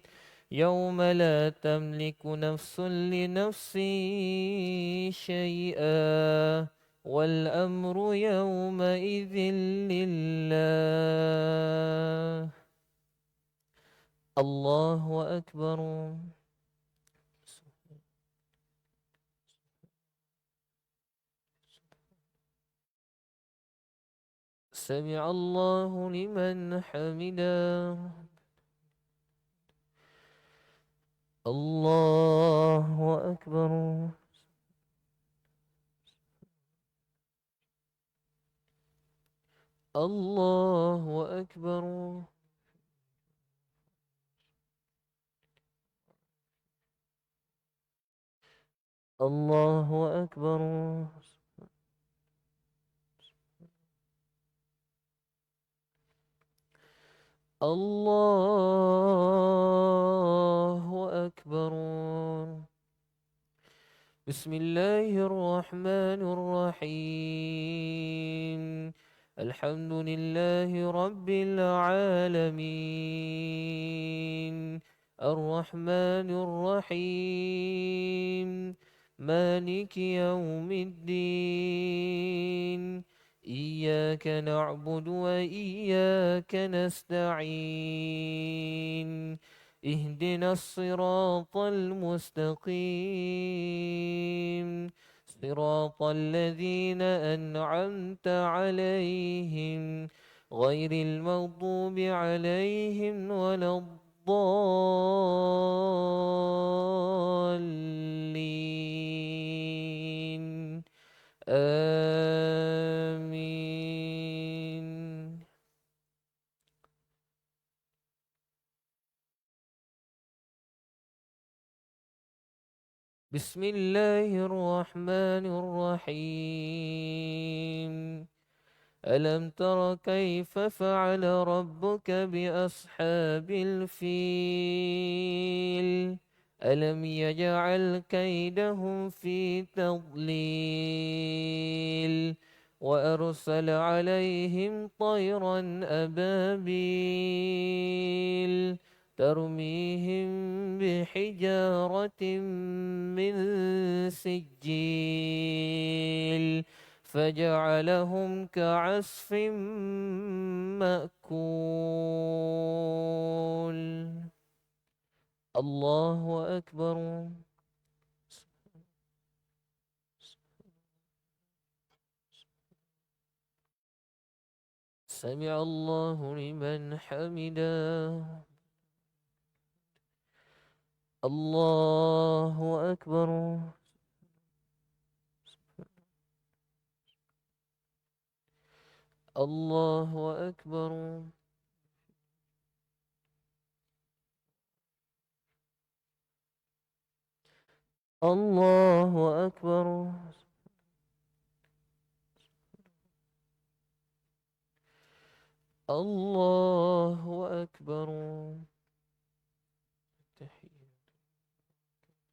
[SPEAKER 3] يوم لا تملك نفس لنفس شيئا والأمر يومئذ لله. الله أكبر. سمع الله لمن حمده. الله أكبر. الله أكبر. الله أكبر. الله أكبر. بسم الله الرحمن الرحيم. الحمد لله رب العالمين، الرحمن الرحيم، مالك يوم الدين. إياك نعبد وإياك نستعين. اهدنا الصراط المستقيم، صراط الذين أنعمت عليهم غير المغضوب عليهم ولا الضالين. آمين. بسم الله الرحمن الرحيم. ألم تر كيف فعل ربك بأصحاب الفيل؟ ألم يجعل كيدهم في تضليل، وأرسل عليهم طيرا أبابيل ترميهم بحجارة من سجيل فجعلهم كعصف مأكول. الله أكبر. سمع الله لمن حمده. الله أكبر. الله أكبر. الله أكبر. الله أكبر. التحية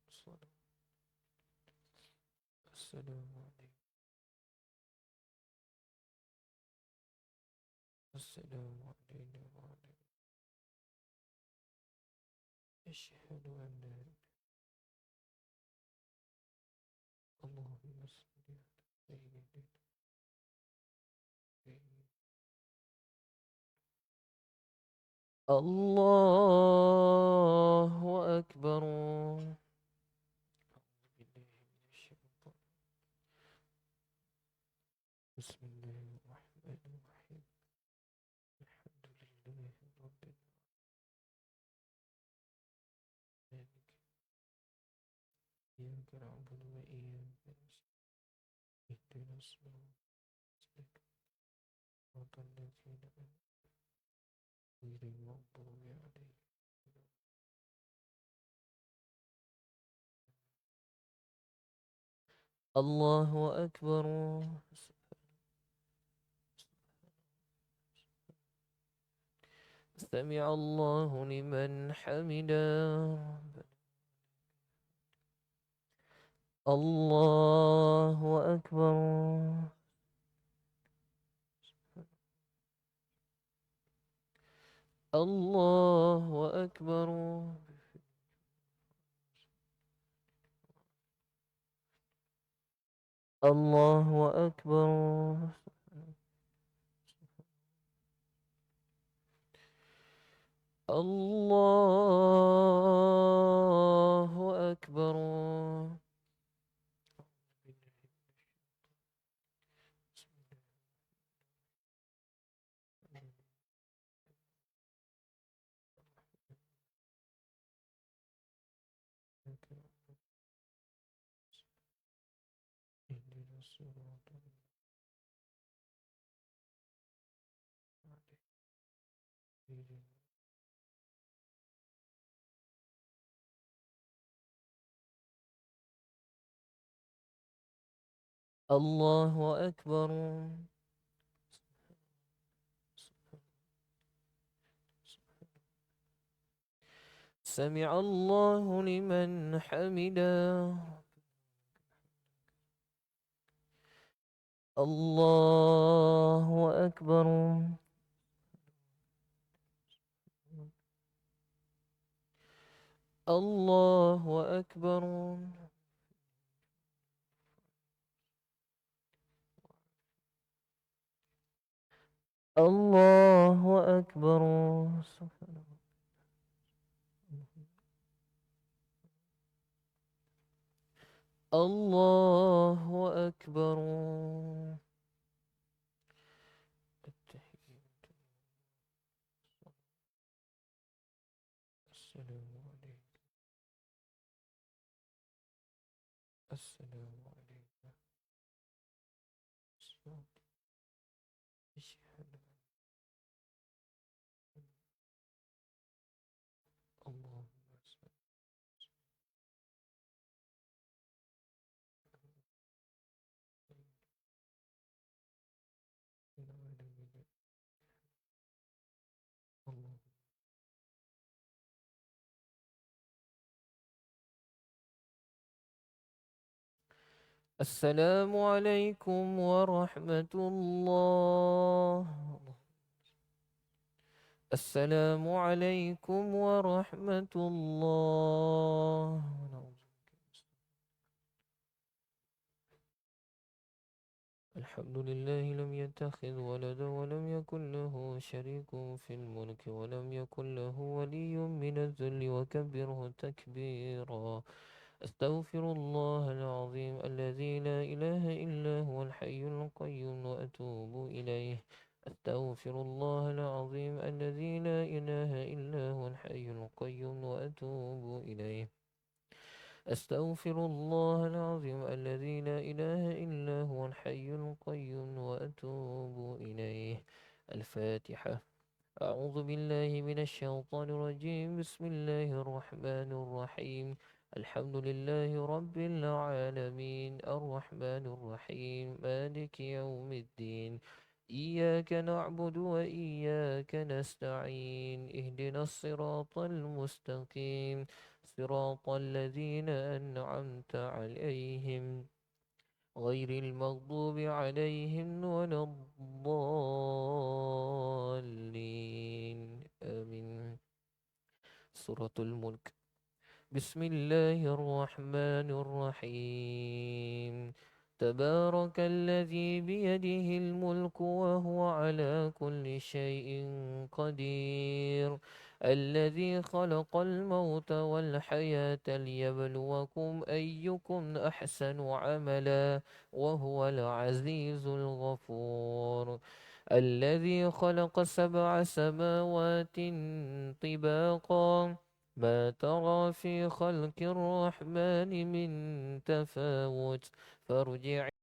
[SPEAKER 3] والصلاة والسلام عليكم. السلام علينا وعلى أشهد أن لا إله. اللهم صل على سيدنا محمد. الله أكبر. أعوذ بالله من الشيطان. بسم الله الرحمن الرحيم. الحمد لله رب العالمين. إياك نعبد وإياك نستعين. اهدنا الصراط المستقيم، صراط الذين أنعمت غير المغضوب عليهم. الله أكبر. سمع الله لمن حمده. الله أكبر. الله أكبر. الله أكبر. الله أكبر. اهدنا الصراط المستقيم. الله أكبر. سمع الله لمن حمده. الله أكبر. الله أكبر. الله أكبر. الله أكبر. السلام عليكم. السلام عليكم. أشهد اللهم صل على الله. السلام عليكم ورحمة الله. السلام عليكم ورحمة الله. الحمد لله لم يتخذ ولدا ولم يكن له شريك في الملك ولم يكن له ولي من الذل وكبره تكبيرا. أستغفر الله العظيم الذي لا إله إلا هو الحي القيوم وأتوب إليه. أستغفر الله العظيم الذي لا إله إلا هو الحي القيوم وأتوب إليه. أستغفر الله العظيم الذي لا إله إلا هو الحي القيوم وأتوب إليه. الفاتحة. أعوذ بالله من الشيطان الرجيم. بسم الله الرحمن الرحيم. الحمد لله رب العالمين الرحمن الرحيم مالك يوم الدين. إياك نعبد وإياك نستعين. اهدنا الصراط المستقيم صراط الذين أنعمت عليهم غير المغضوب عليهم ولا الضالين آمين. سورة الملك. بسم الله الرحمن الرحيم. تبارك الذي بيده الملك وهو على كل شيء قدير. الذي خلق الموت والحياة ليبلوكم أيكم أحسن عملا وهو العزيز الغفور. الذي خلق 7 سماوات طباقا ما ترى في خلق الرحمن من تفاوت فارجع